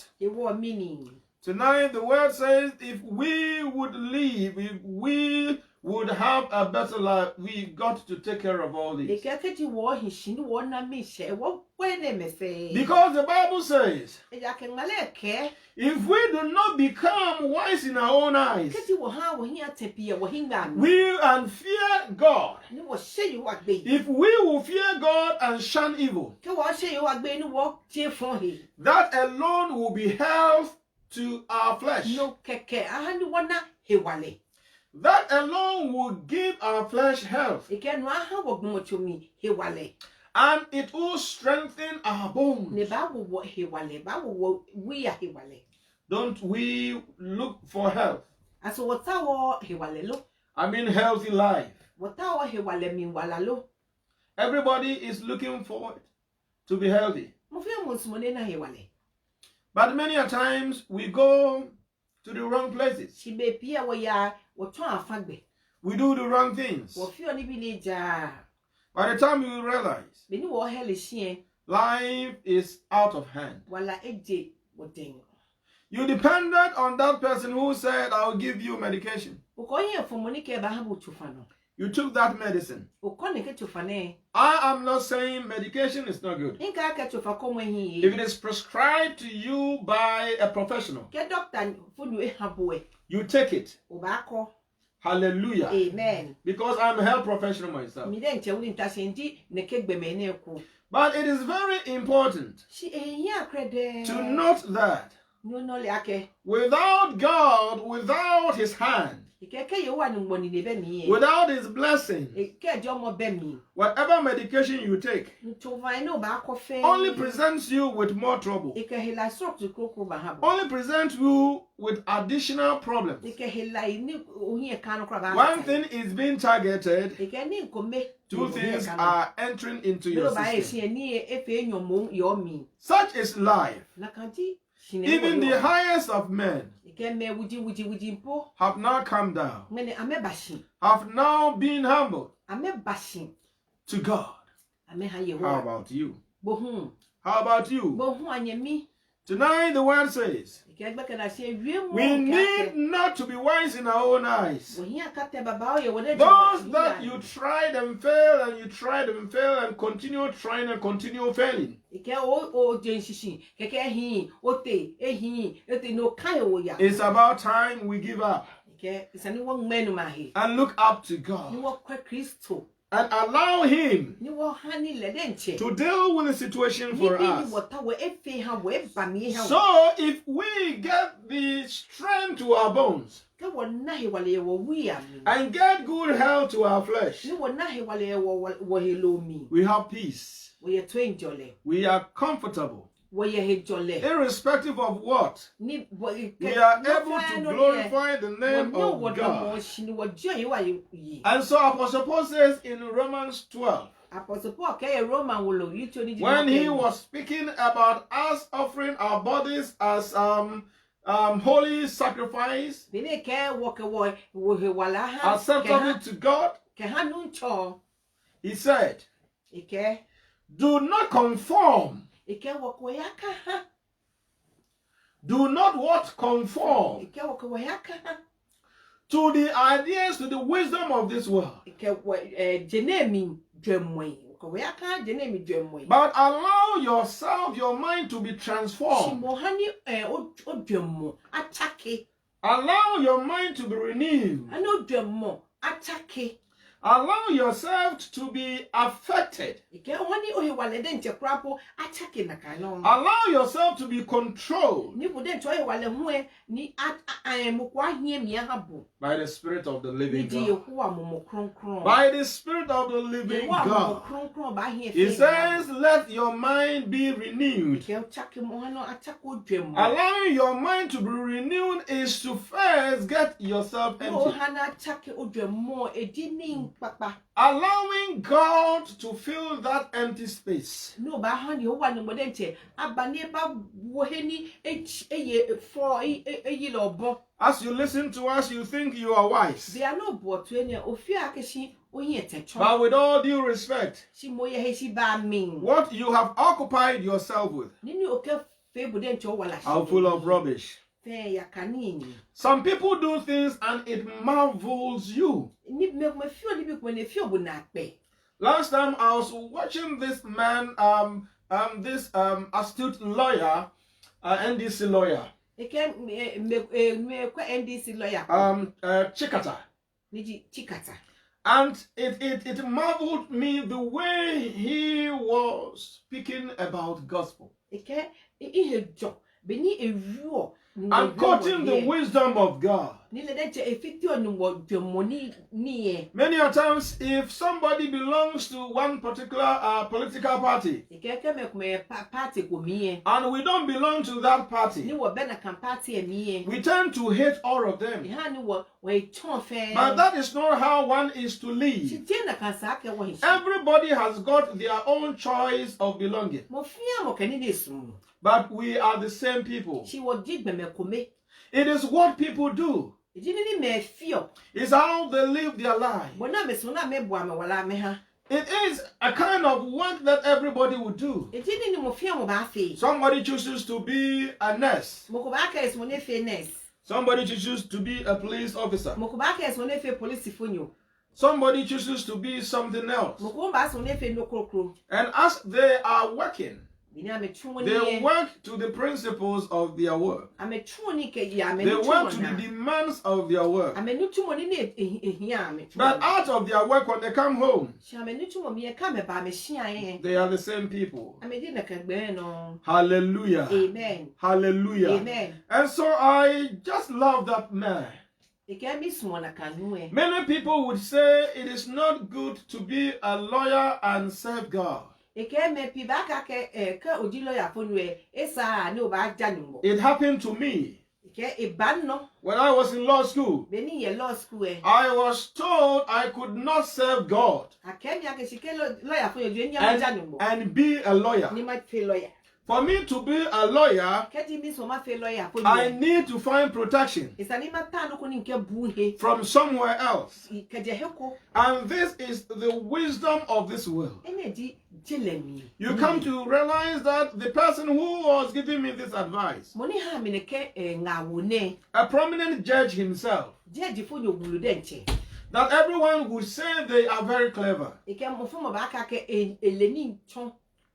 S1: Tonight, the word says, if we would live, if we would have a better life, we got to take care of all this. Because the Bible says, if we do not become wise in our own eyes, we and fear God. If we will fear God and shun evil, that alone will be health to our flesh. That alone will give our flesh health. And it will strengthen our bones. Don't we look for health? I mean healthy life. Everybody is looking forward to be healthy. But many a times we go to the wrong places.
S2: She be pia wo ya wo ton afagbe.
S1: We do the wrong things.
S2: Wo fi oni bi le ja.
S1: By the time you realize,
S2: Be ni wo hele hie.
S1: life is out of hand.
S2: Wala eje wo den.
S1: You depended on that person who said, I'll give you medication.
S2: Wo ko yen fo mo ni ke ba ha bo tufa no.
S1: You took that medicine.
S2: Wo ko ne ke tufa ne.
S1: I am not saying medication is not good.
S2: Inka ke tufa ko mo hi.
S1: If it is prescribed to you by a professional,
S2: Ke doctor fo nu e ha bo e.
S1: you take it.
S2: Wo ba ko.
S1: Hallelujah.
S2: Amen.
S1: Because I'm a health professional myself.
S2: Mi den che wo ni ta se ndi ne ke gbe me na ku.
S1: But it is very important
S2: She ya krede.
S1: to note that
S2: No no le ake.
S1: without God, without His hand,
S2: Ike ke ye wa ni ngoni ne be mi e.
S1: without His blessing,
S2: Ke jo mo be mi.
S1: whatever medication you take
S2: Ntova no ba ko fe.
S1: only presents you with more trouble,
S2: Ike hela stroke to kroko ba ha bo.
S1: only presents you with additional problems.
S2: Ike hela ni ohin e kan kra ba.
S1: One thing is being targeted,
S2: Ike ni nkome.
S1: two things are entering into your
S2: Yo ba e
S1: system.
S2: se ni e fe enyomo yo mi.
S1: Such is life.
S2: Na kanti.
S1: Even the highest of men
S2: Ike me wuji mpo.
S1: have now come down,
S2: Mene ame bashi.
S1: have now been humbled
S2: Ame bashi.
S1: to God.
S2: Ame ha ye
S1: How
S2: ho.
S1: about you?
S2: Bohun.
S1: How about you?
S2: Bohun anyemi.
S1: Tonight the word says,
S2: Ike gbe kana se wiem mo.
S1: we need not to be wise in our own eyes.
S2: Ohia kate baba o ye wo de.
S1: Those that you tried and failed and you tried and failed and continue trying and continue failing.
S2: Ike o jenshishi. Keke hin. Ote. Ehin. Ote no kai o ya.
S1: It's about time we give up
S2: Ike isani wo menu ma he.
S1: and look up to
S2: Ni
S1: God
S2: wo kwa Kristo.
S1: and allow Him
S2: Ni wo hani le de nche.
S1: to deal with the situation for
S2: Ni
S1: us.
S2: wo ta wo efe ha wo eba mi ha.
S1: So if we get the strength to our bones
S2: Ke wo na he wale ye wo wi ami.
S1: and get good health to our flesh,
S2: Ni wo na he wale ye wo hello mi.
S1: we have peace.
S2: Wo ye to enjole.
S1: We are comfortable.
S2: Wo ye he jole.
S1: Irrespective of what,
S2: Ni wo
S1: we are able to glorify the name of God.
S2: Ni wo jo ye wa yi.
S1: And so Apostle Paul says in Romans 12,
S2: Apostle Paul ke Roman wo lo yi to ni.
S1: when he was speaking about us offering our bodies as holy sacrifice,
S2: Bine ke wo he wala ha.
S1: acceptable to God,
S2: Ke ha nu ncho.
S1: he said,
S2: Ike
S1: do not conform.
S2: wo ko ya ka ha.
S1: Do not what? Conform
S2: Ike wo ko ya ka ha.
S1: to the ideas, to the wisdom of this world.
S2: Ike wo jenemi dwemwe. Ko ya ka jenemi dwemwe.
S1: But allow yourself, your mind to be transformed.
S2: Shimohani o dwemmo atake.
S1: Allow your mind to be renewed.
S2: Ano dwemmo atake.
S1: Allow yourself to be affected.
S2: Ike wani o he wale de nche krapo atake na kano.
S1: Allow yourself to be controlled
S2: Ni bude ncho he wale ho ni mo kwa hie mi habo.
S1: by the Spirit of the
S2: Ni
S1: living
S2: di
S1: God.
S2: yehu amomo kronkron.
S1: By the Spirit of the living God.
S2: Kronkron ba hie
S1: He says, let your mind be renewed.
S2: Ike atake mo hano atako dwemmo.
S1: Allowing your mind to be renewed is to first get yourself
S2: O
S1: empty.
S2: hana atake o dwemmo edini papa.
S1: Allowing God to fill that empty space.
S2: No ba hani o wa ni mo de nche abane ba wo he ni eye for eyi lo bo.
S1: As you listen to us, you think you are wise.
S2: They are no bo to any ofi akeshi oyin etechon.
S1: But with all due respect,
S2: Si mo ye he si ba min.
S1: what you have occupied yourself with
S2: Nini oke fe bu de nche o wala shi.
S1: are full of rubbish.
S2: Fe ya kanini.
S1: Some people do things and it marvels you.
S2: Ni me fio ni bi ko ne fio bu na pe.
S1: Last time I was watching this man, this astute lawyer, NDC lawyer,
S2: Eke me kwa NDC lawyer.
S1: Chikata.
S2: Niji chikata.
S1: And it marveled me the way he was speaking about gospel.
S2: Eke ihe jo. Beni eruo.
S1: And quoting the wisdom of God.
S2: Ni le de nche efiti onu wo dwemmo ni e.
S1: Many a times, if somebody belongs to one particular political party,
S2: Eke me party ko mi e.
S1: and we don't belong to that
S2: Ni
S1: party,
S2: wo be na kan party e mi e.
S1: we tend to hate all of them.
S2: Ha ni wo chon fe.
S1: But that is not how one is to live.
S2: Chite na kan sa ke wo hi.
S1: Everybody has got their own choice of belonging.
S2: Mo fia mo kani de sum.
S1: But we are the same people.
S2: She wo digbe me kome.
S1: It is what people do.
S2: Ejini me feel.
S1: It's how they live their life.
S2: Bona me so na me boa me wala me ha.
S1: It is a kind of work that everybody would do.
S2: Ejini ni mo feel mo ba fe.
S1: Somebody chooses to be a nurse.
S2: Mo ko ba ka es mo ne fe nurse.
S1: Somebody chooses to be a police officer.
S2: Mo ko ba ka es mo ne fe police fonyo.
S1: Somebody chooses to be something else.
S2: Mo ko ba so ne fe no krokro.
S1: And as they are working,
S2: They
S1: they work to the principles of their work. They work to the demands of their work. But out of their work, when they come home, they are the same people. Hallelujah.
S2: Amen.
S1: Hallelujah.
S2: Amen.
S1: And so I just love that man. Many people would say it is not good to be a lawyer and serve God. It happened to me. When I was in law school, I was told I could not serve God and be a lawyer. For me to be a lawyer, I need to find protection from somewhere else. And this is the wisdom of this world. You come to realize that the person who was giving me this advice, a prominent judge himself, that everyone would say they are very clever,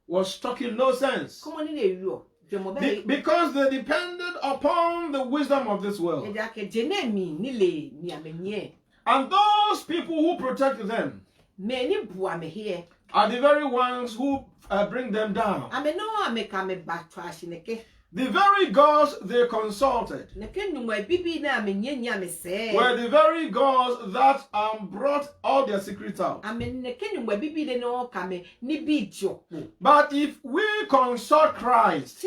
S1: was talking no sense. Because they depended upon the wisdom of this world. And those people who protect them are the very ones who bring them down. The very gods they consulted were the very gods that brought all their secrets out. But if we consult Christ,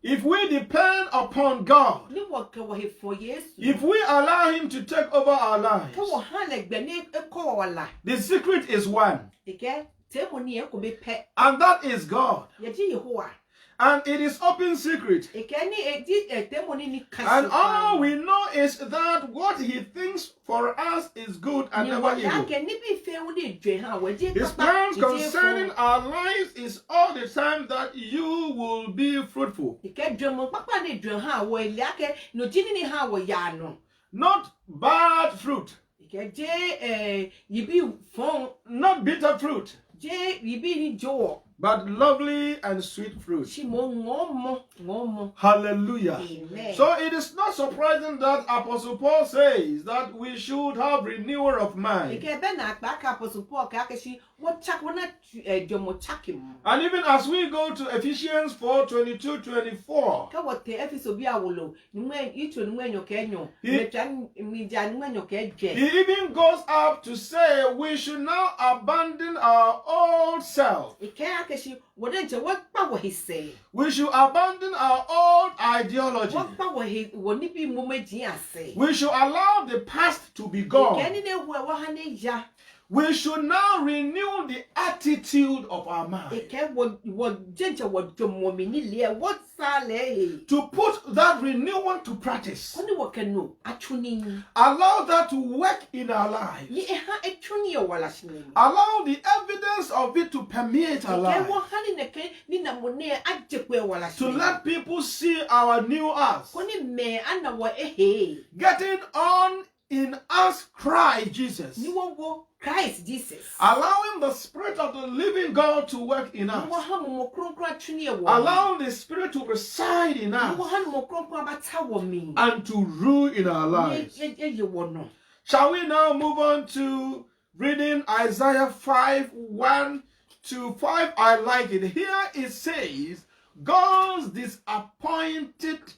S1: if we depend upon God, if we allow Him to take over our lives, the secret is one, and that is God. And it is open secret. And all we know is that what He thinks for us is good and never evil. His plans concerning our lives is all the time that you will be fruitful. Not bad fruit. Not bitter fruit. But lovely and sweet fruit. Hallelujah.
S2: Amen.
S1: So it is not surprising that Apostle Paul says that we should have renewal of mind. And even as we go to Ephesians 4:22-24, he even goes up to say we should now abandon our old self. We should abandon our old ideology. We should allow the past to be gone. We should now renew the attitude of our mind. To put that renewal to practice. Allow that to work in our lives. Allow the evidence of it to permeate our lives. To let people see our new us. Getting on in us Christ Jesus. Allowing the Spirit of the living God to work in us. Allowing the Spirit to reside in us. And to rule in our lives. Shall we now move on to reading Isaiah 5:1-5? I like it. Here it says, God's disappointed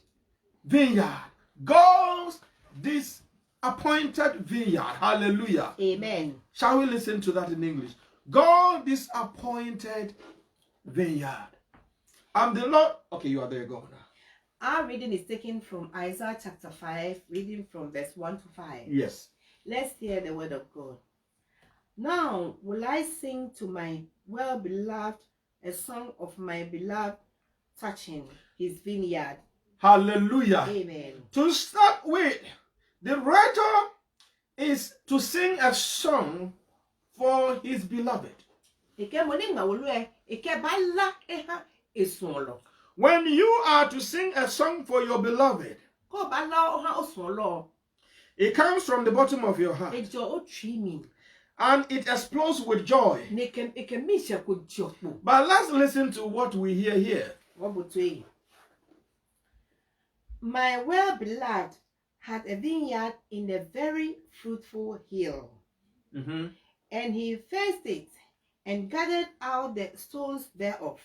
S1: vineyard. God's disappointed vineyard. Hallelujah.
S2: Amen.
S1: Shall we listen to that in English? God disappointed vineyard. I'm the Lord. Okay, you are there, go now.
S2: Our reading is taken from Isaiah chapter 5, reading from verse 1-5.
S1: Yes.
S2: Let's hear the word of God. Now will I sing to my well-beloved a song of my beloved touching his vineyard.
S1: Hallelujah.
S2: Amen.
S1: To start with, the writer is to sing a song for his beloved. When you are to sing a song for your beloved, it comes from the bottom of your heart. And it explodes with joy. But let's listen to what we hear here.
S2: My well-beloved had a vineyard in a very fruitful hill. And he fenced it and gathered out the stones thereof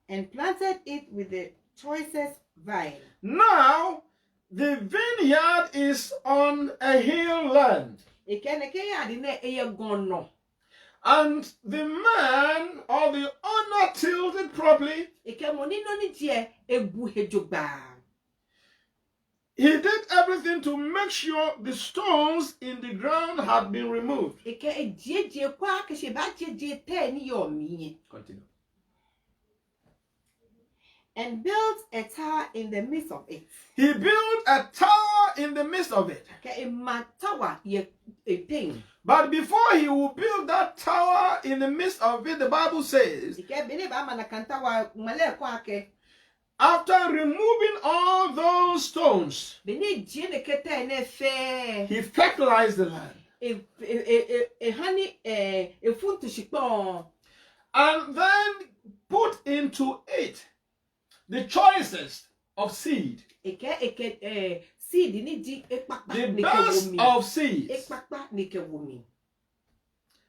S2: and planted it with the choicest vine.
S1: Now, the vineyard is on a hill land. And the man or the owner tilled it properly. He did everything to make sure the stones in the ground had been removed. Continue.
S2: And built a tower in the midst of it.
S1: He built a tower in the midst of it. But before he will build that tower in the midst of it, the Bible says, after removing all those stones, he fertilized the land. And then put into it the choicest of seed. The best of seeds.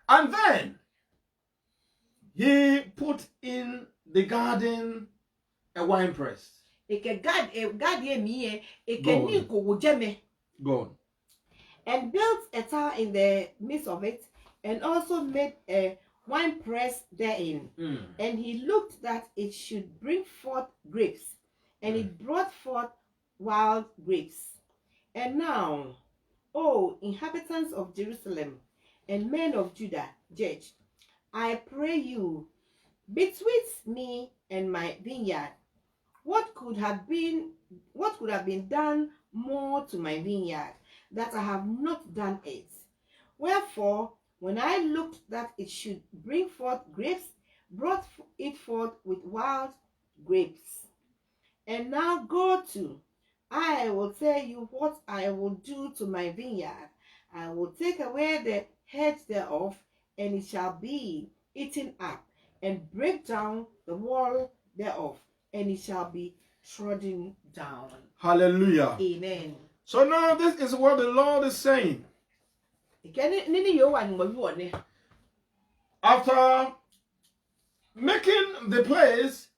S1: And then he put in the garden a wine press. Go on.
S2: And built a tower in the midst of it, and also made a wine press therein. And he looked that it should bring forth grapes, and it brought forth wild grapes. And now, O inhabitants of Jerusalem and men of Judah, judge, I pray you, betwixt me and my vineyard, what could have been done more to my vineyard, that I have not done it? Wherefore, when I looked that it should bring forth grapes, brought it forth with wild grapes. And now go to, I will tell you what I will do to my vineyard. I will take away the heads thereof, and it shall be eaten up, and break down the wall thereof, and it shall be trodden down.
S1: Hallelujah.
S2: Amen.
S1: So now this is what the Lord is saying. After making the place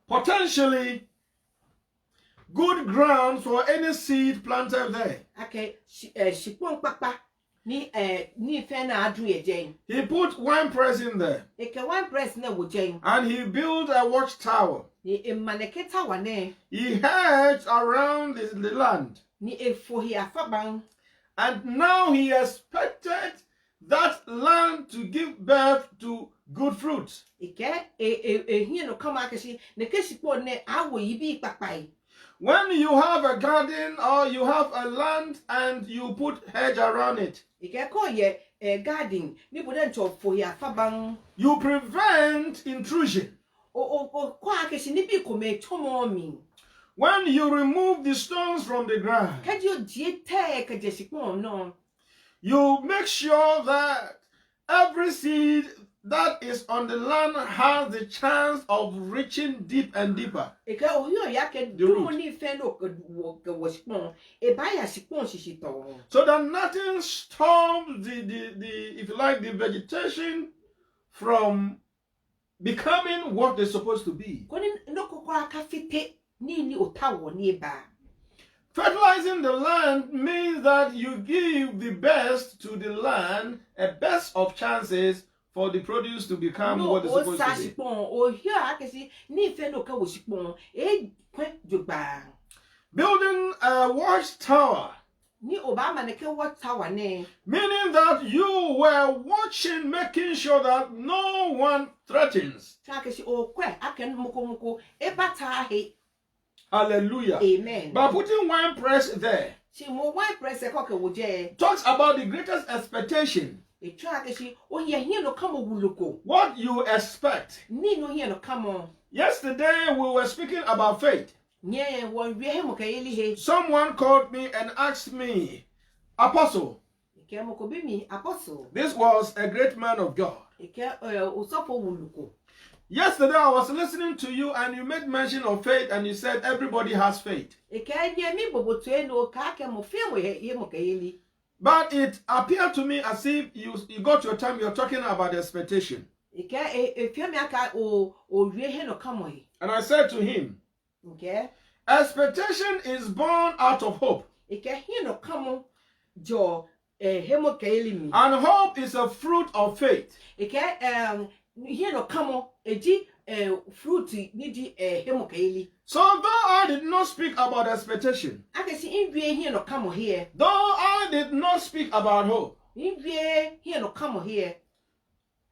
S1: potentially good ground for any seed planted there, he put wine press in there, and he built a watchtower. He hedged around the land, and now he expected that land to give birth to good fruits. When you have a garden or you have a land and you put hedge around it, you prevent intrusion. When you remove the stones from the ground, you make sure that every seed that is on the land has the chance of reaching deep and deeper. So that nothing stops if you like, the vegetation from becoming what they're supposed to be. Fertilizing the land means that you give the best to the land, a best of chances for the produce to become what it's supposed to be. Building a watchtower
S2: Ni Obama ne ke what tower ne.
S1: Meaning that you were watching, making sure that no one threatens.
S2: Takeshi okwe aken muko ebata he.
S1: Hallelujah.
S2: Amen.
S1: By putting wine press there,
S2: She mo wine press e koke woje.
S1: talks about the greatest expectation.
S2: E takeshi o ye no kamo wuluko.
S1: What you expect.
S2: Ni no here no kamo.
S1: Yesterday we were speaking about faith.
S2: Nye wo wie mo kayeli he.
S1: Someone called me and asked me, Apostle,
S2: Ke mo ko bi mi apostle.
S1: this was a great man of God.
S2: Ke usofo wuluko.
S1: Yesterday I was listening to you and you made mention of faith and you said everybody has faith.
S2: Ke nye mi bobotu eno ka ke mo fie mo ye mo kayeli.
S1: But it appeared to me as if you got your time, you're talking about expectation.
S2: Ke fie mi aka o wie he no kamo he.
S1: And I said to him,
S2: Okay?
S1: expectation is born out of hope.
S2: Ke he no kamo jo he mo kayeli mi.
S1: And hope is a fruit of faith.
S2: Ke he no kamo eji fruit ni di he mo kayeli.
S1: So though I did not speak about expectation,
S2: Akesi in wie he no kamo here.
S1: though I did not speak about hope,
S2: In wie he no kamo here.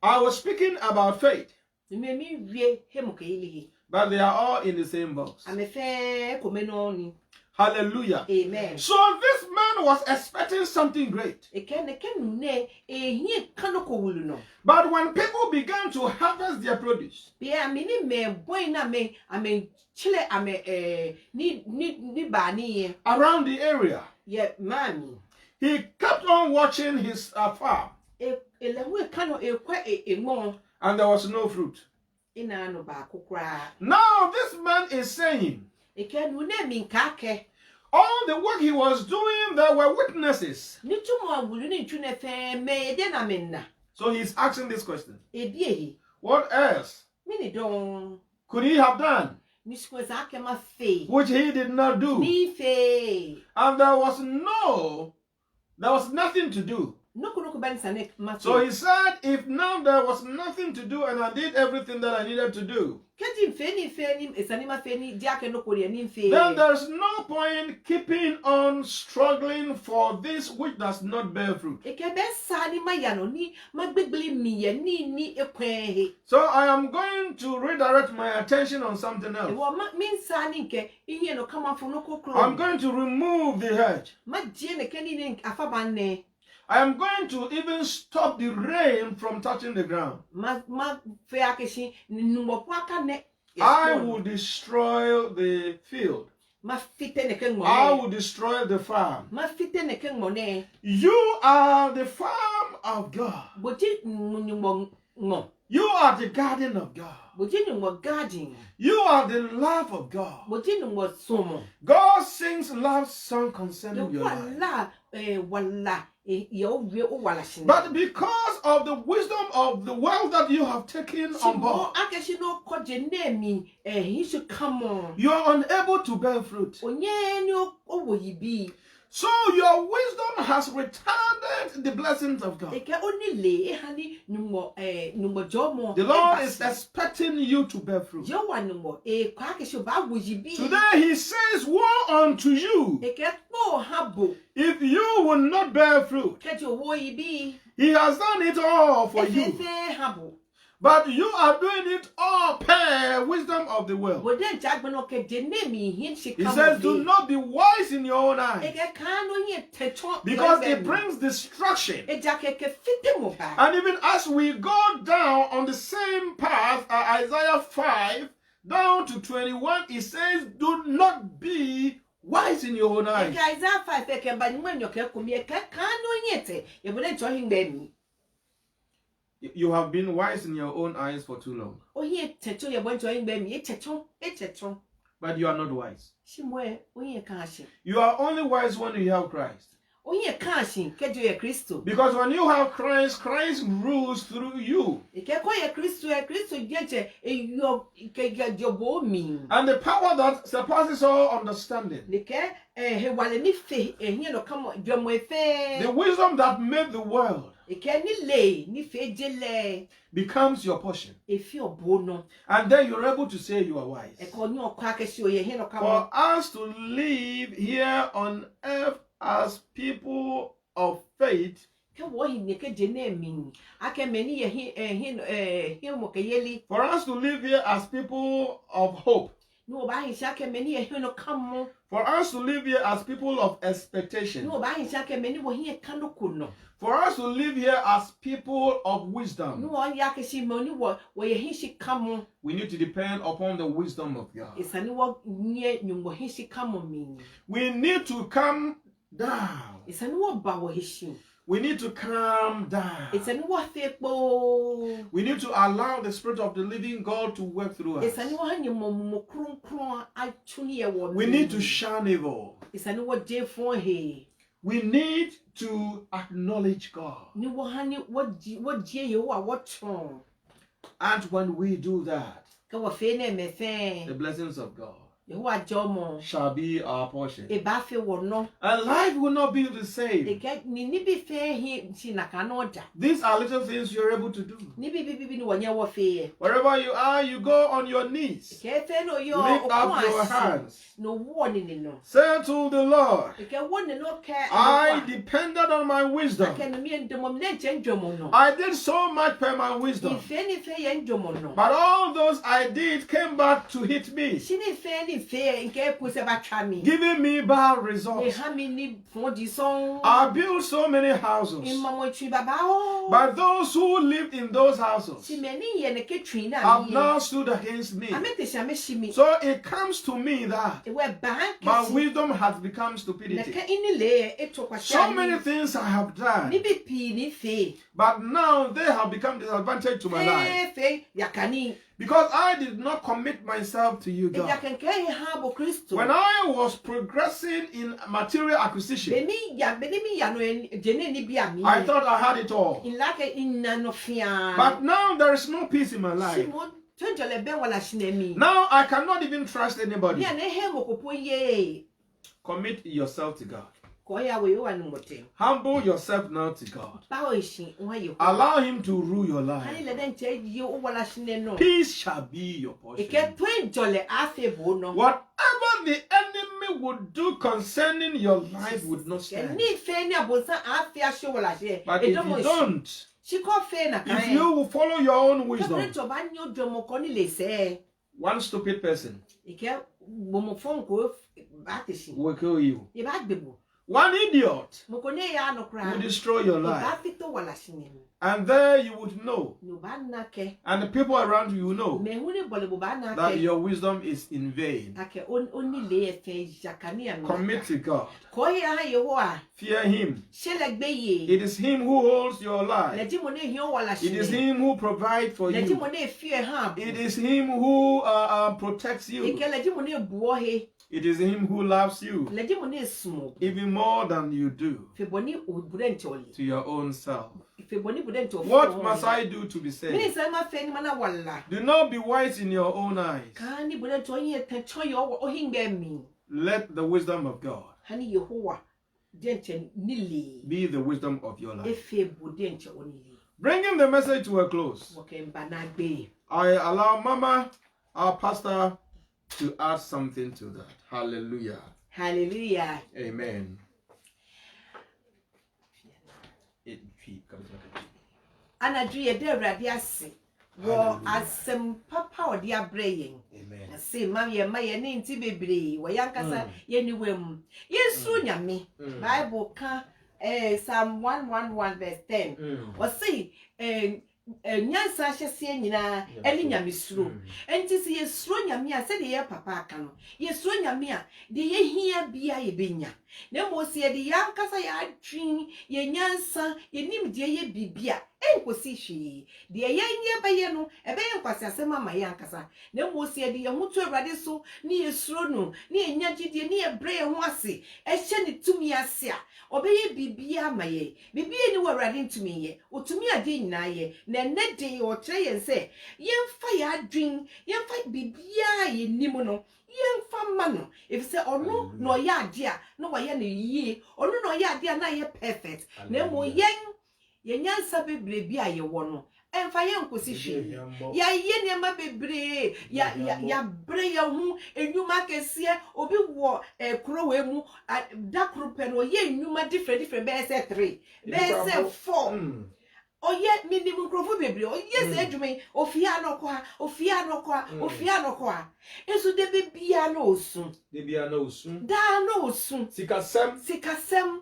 S1: I was speaking about faith.
S2: Mi wie he mo kayeli he.
S1: But they are all in the same box.
S2: Amefe komeno ni.
S1: Hallelujah.
S2: Amen.
S1: So this man was expecting something great.
S2: Ke ne he kanoko wulu no.
S1: But when people began to harvest their produce,
S2: Be amini me boy na me ame chile ame ni ba ni
S1: around the area,
S2: ye mami.
S1: he kept on watching his farm
S2: Ele hu kano kwa mo
S1: and there was no fruit.
S2: ina no ba kokra.
S1: Now this man is saying,
S2: Ke nu na mi nkake.
S1: all the work he was doing, there were witnesses.
S2: Ni tumo awulu ni ntune fe me de na menna.
S1: So he's asking this question.
S2: Ebie
S1: What else
S2: mini don
S1: could he have done
S2: ni skweza ake ma fe.
S1: which he did not do?
S2: Ni fe.
S1: And there was nothing to do.
S2: Nuku ben sanek ma.
S1: So he said, if now there was nothing to do and I did everything that I needed to do,
S2: Keji fe ni esanima fe ni diake no kori ni fe.
S1: then there's no point keeping on struggling for this which does not bear fruit.
S2: Eke be sa ni ma ya no ni magbegbele mi ye ni ekwen he.
S1: So I am going to redirect my attention on something else.
S2: Wo ma min sa ni nke ihe no kama fo no kokro.
S1: I'm going to remove the hedge.
S2: Ma die ne keni ni afaban ne.
S1: I am going to even stop the rain from touching the ground.
S2: Ma fe akeshi numbo aka ne.
S1: I will destroy the field.
S2: Ma fite ne ken mo.
S1: I will destroy the farm.
S2: Ma fite ne ken mo ne.
S1: You are the farm of God.
S2: Boji numbo mo.
S1: You are the garden of God.
S2: Boji numbo garden.
S1: You are the love of God.
S2: Boji numbo somo.
S1: God sings love song concerning your life.
S2: Wala
S1: But because of the wisdom of the world that you have taken on board, you are unable to bear fruit. So your wisdom has retarded the blessings of God. The Lord is expecting you to bear fruit. Today he says, woe unto you if you will not bear fruit. He has done it all for you. But you are doing it all per wisdom of the world. He says, do not be wise in your own eyes, because it brings destruction. And even as we go down on the same path, Isaiah 5, down to 21, it says, do not be wise in your own eyes. You have been wise in your own eyes for too long. But you are not wise. You are only wise when you have Christ. Because when you have Christ, Christ rules through you. And the power that surpasses all understanding, the wisdom that made the world, becomes your portion. And then you're able to say you are wise. For us to live here on earth as people of faith,
S2: for
S1: us to live here as people of hope, for us to live here as people of expectation, for us to live here as people of wisdom, we need to depend upon the wisdom of God. We need to come down. We need to calm down. We need to allow the Spirit of the living God to work through us. We need to shun evil. We need to acknowledge God. And when we do that, the blessings of God shall be our portion. And life will not be the same. These are little things you're able to do. Wherever you are, you go on your knees. Lift up your hands. Say to the Lord, I depended on my wisdom. I did so much per my wisdom. But all those I did came back to hit me, giving me bad results. I built so many houses, but those who lived in those houses have now stood against me. So it comes to me that my wisdom has become stupidity. So many things I have done, but now they have become disadvantage to my life. Because I did not commit myself to you, God. When I was progressing in material acquisition, I thought I had it all. But now there is no peace in my life. Now I cannot even trust anybody. Commit yourself to God. Humble yourself now to God. Allow Him to rule your life. Peace shall be your portion. Whatever the enemy would do concerning your life would not stand. But if you don't, if you will follow your own wisdom, one stupid person will kill you. One idiot will destroy your life. And there you would know, and the people around you will know, that your wisdom is in vain. Commit to God. Fear Him. It is Him who holds your life. It is Him who provides for you. It is Him who protects you. It is Him who loves you even more than you do to your own self. What must I do to be saved? Do not be wise in your own eyes. Let the wisdom of God be the wisdom of your life. Bringing the message to a close, I allow Mama, our pastor, to add something to that. Hallelujah.
S2: Hallelujah.
S1: Amen.
S2: Anadria de radiasi. Wo asem papa odi abreying.
S1: Amen.
S2: Say mama my name ti bebre. Wo yankasa yeniwem. Yesu nyame. Bible ka Psalm 111 verse 10. Wo say nyansa hyese nyina eli nyame suro enti se yesuro nyame a se de ye papa aka no yesuro nyame a de ye hia bia ye benya na mo se de yankasa ya adwin ye nyansa ye nim de ye bibia enkosi hwe de ye nye baye no ebe ye nkwase asema ma yankasa na mo se de ye hutu awrade so ni yesuro no ni enya gidie ni ye bre ho ase ehye ni tumi ase a obeye bibia ma ye bibia ni wo awrade ntumi ye otumi ade nyina ye na nede o kire yen se yemfa ya adwin yemfa bibia ye nim no yemfa ma no if say onu no ya ade a no wa ye na yie onu no ya ade a na ye perfect na mo yen ye nyansa bebre bia ye wo no Emfa ye nkosi hwe. Ya ye niema bebre, ya bre ya hu enwuma kese obi wo kuro we mu da kuro pe no ye enwuma different be say 3, be say 4. Oye minimum krofo bebre oye se adwuma ofia no kwa enso de bebia no osun da no osun sikasem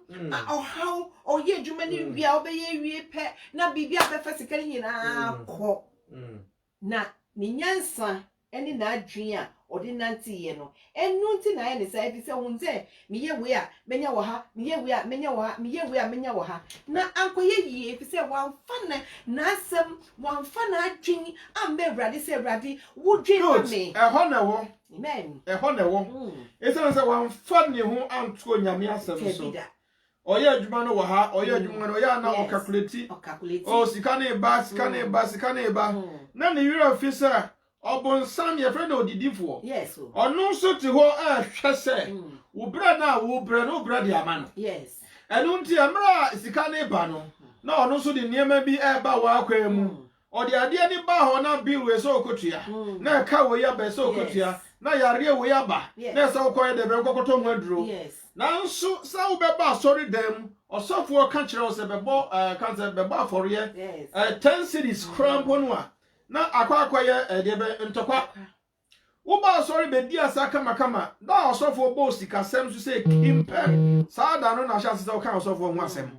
S2: ohaw oye adwuma ni bia obeye wie pe na bibia befa sika nyina kɔ na ni nyansa eni na adwen a odi nanti ye no enu nti na ye ne sai bi se hunze miye we a menya wo ha miye we a menya wo ha miye we a menya wo ha na ankoye yie fi se wamfa na asem wamfa na adwen amba Awurade se Awurade wo dwen na me
S1: ehɔ na wo
S2: amen
S1: ehɔ na wo ese se wamfa ne ho anto onyame asem so oye adwuma no wo ha oye adwuma no ya na o calculate o sika na eba na ne wira fi se Obonsam ye friend odidifo.
S2: Yes.
S1: Ono nso te ho hwe se. Wo bra na wo bra no bra de ama no.
S2: Yes.
S1: Enu nti amra sika na eba no. Na ono nso de niema bi eba wa akwa mu. Ode ade ni ba ho na bill we so okotua. Na ka wo ya ba so okotua. Na yare we ya ba. Na se okoye de be nkokoto ho aduro.
S2: Yes.
S1: Na nso sa wo be ba sorry dem. Osofo ka kire wo se bebo kan se bebo afore ye.
S2: Yes.
S1: 10 cities crampon wa. Na akwa ye debe ntokwa wo ba sorry be di asa kama da osofo bo sika sem so say kimpen sa da no na sha se ka osofo ho asem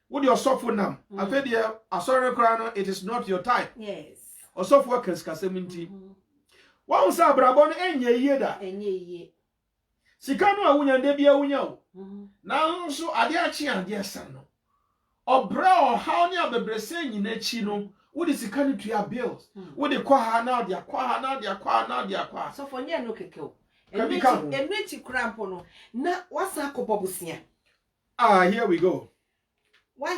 S1: wo di osofo nam afedi asori kra no it is not your type.
S2: Yes.
S1: Osofo ka sika sem nti wa unsa abrabo no enye yie da sika no awunya nde bia wunya o na nso ade achi ade san no obra o haw ni abebrese nyina chi no Would is the to bills? Would the qua now, the aqua?
S2: So for near no kekeo. And rich crampono. Na what's a copobusia?
S1: Ah, here we go.
S2: Why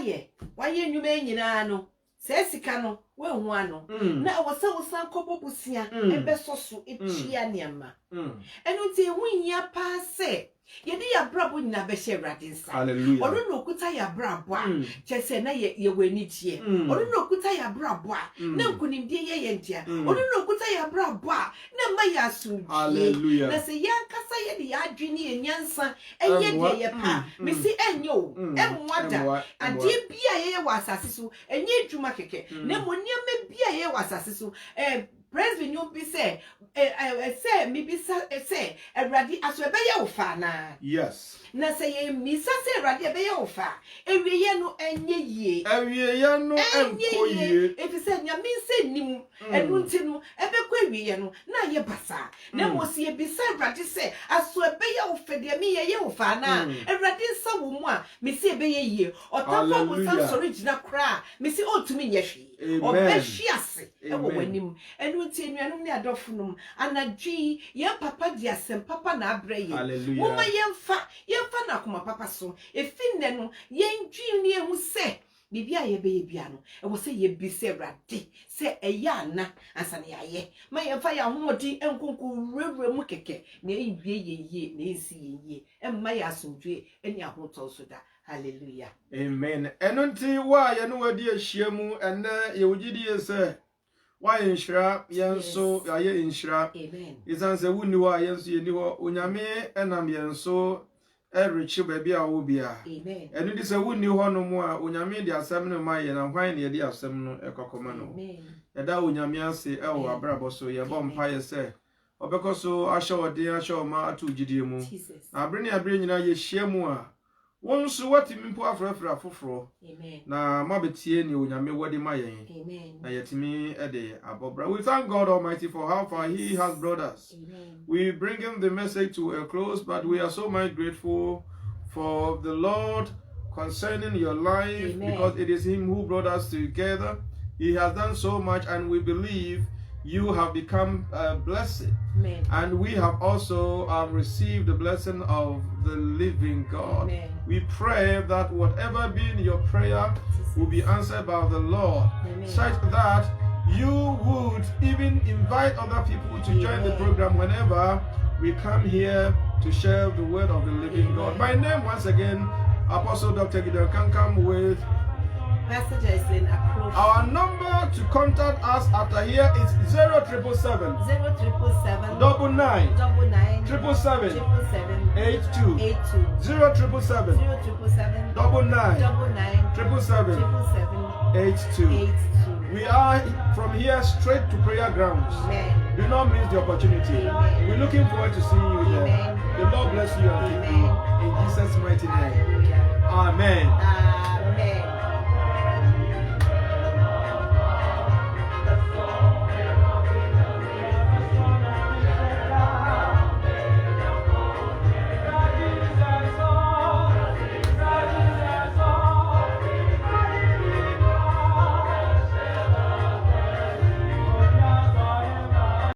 S2: you may no? Says Sicano, well, one. Now was so some copobusia and besosu it chianiama. And would say, when ya passe. Yedi ya brabo na beshe radinsa.
S1: Hallelujah.
S2: Onu no kuta ya brabo a chese na ye weni tie. Onu no kuta ya brabo a na nkunimdie ye yentia. Onu no kuta ya brabo a na ma ya asumdie.
S1: Hallelujah.
S2: Na se yan kasa ye de ya adwini enyansa enye de ye pa. Me si enyo emwada. Ade bia ye wa asase so enye adwuma keke. Na mo niam bia ye wa asase so President you be say me be say Awurade aso ebe ye ofa na.
S1: Yes.
S2: Na say ye misa say Awurade ebe ye ofa. Ewiye no enye yie.
S1: Ewiye no enkoyie.
S2: If you say nyame say nim enu nti no ebe kwa ewiye no na ye basa. Na mo se ye bisa Awurade say aso ebe ye ofa de me ye ofa na. Awurade nsa wo mu a me say ebe ye yie. Otafa mo san original kra. Me say otumi nye hwe. Obeshiase ewo wanim enu nti enuanum ne adofunum anadwi ye papa di asem papa na abreye moma yemfa na kuma papa so efinne no yendwi ne ehu se bibia ye be bia no ewo se ye bi se Awurade se eya na ansane yaye ma yemfa ya homodi enkonko rewre mu keke na ewie ye na esi ye emma ya asomdwe eni ahoto so da. Hallelujah. Amen.
S1: Enunti wa ya no wadi ahyiamu ene ye wugidi ye se wa yenhira yenso ya ye yenhira.
S2: Amen.
S1: Isanse wuni wa yenso ye ni ho onyame enam yenso erichi baabi a wo bia.
S2: Amen.
S1: Enu di se wuni ho no mu a onyame di asem no ma ye na hwan ne ye di asem no ekokoma no.
S2: Amen.
S1: Eda onyame ase e wo abrabo so ye bom pa ye se obekoso ahye odi ahye ma atu gidie mu.
S2: Jesus.
S1: Abre nyina ye hyiamu a Wonsu wati mimpo afrafra foforo.
S2: Amen.
S1: Na mabetie ni onyame wadi mayen.
S2: Amen.
S1: Na yetimi ede abobra. We thank God Almighty for how far He has brought us.
S2: Amen.
S1: We bringing the message to a close, but we are so much grateful for the Lord concerning your life.
S2: Amen.
S1: Because it is Him who brought us together. He has done so much, and we believe you have become blessed.
S2: Amen.
S1: And we have also received the blessing of the living God.
S2: Amen.
S1: We pray that whatever be your prayer will be answered by the Lord.
S2: Amen.
S1: Such that you would even invite other people to join the program whenever we come here to share the word of the living God. My name once again, Apostle Dr. Gideon Kankam with
S2: Pastor Jocelyn approach.
S1: Our number to contact us after here is 0777
S2: 0777
S1: 99
S2: 99
S1: 777
S2: 777
S1: 82
S2: 82
S1: 0777
S2: 0777
S1: 99
S2: 99
S1: 777
S2: 777
S1: 82.
S2: 82.
S1: We are from here straight to prayer grounds.
S2: Amen.
S1: Do not miss the opportunity.
S2: Amen.
S1: We're looking forward to seeing you there.
S2: Amen.
S1: The Lord bless you and keep you. In Jesus' mighty name.
S2: Hallelujah.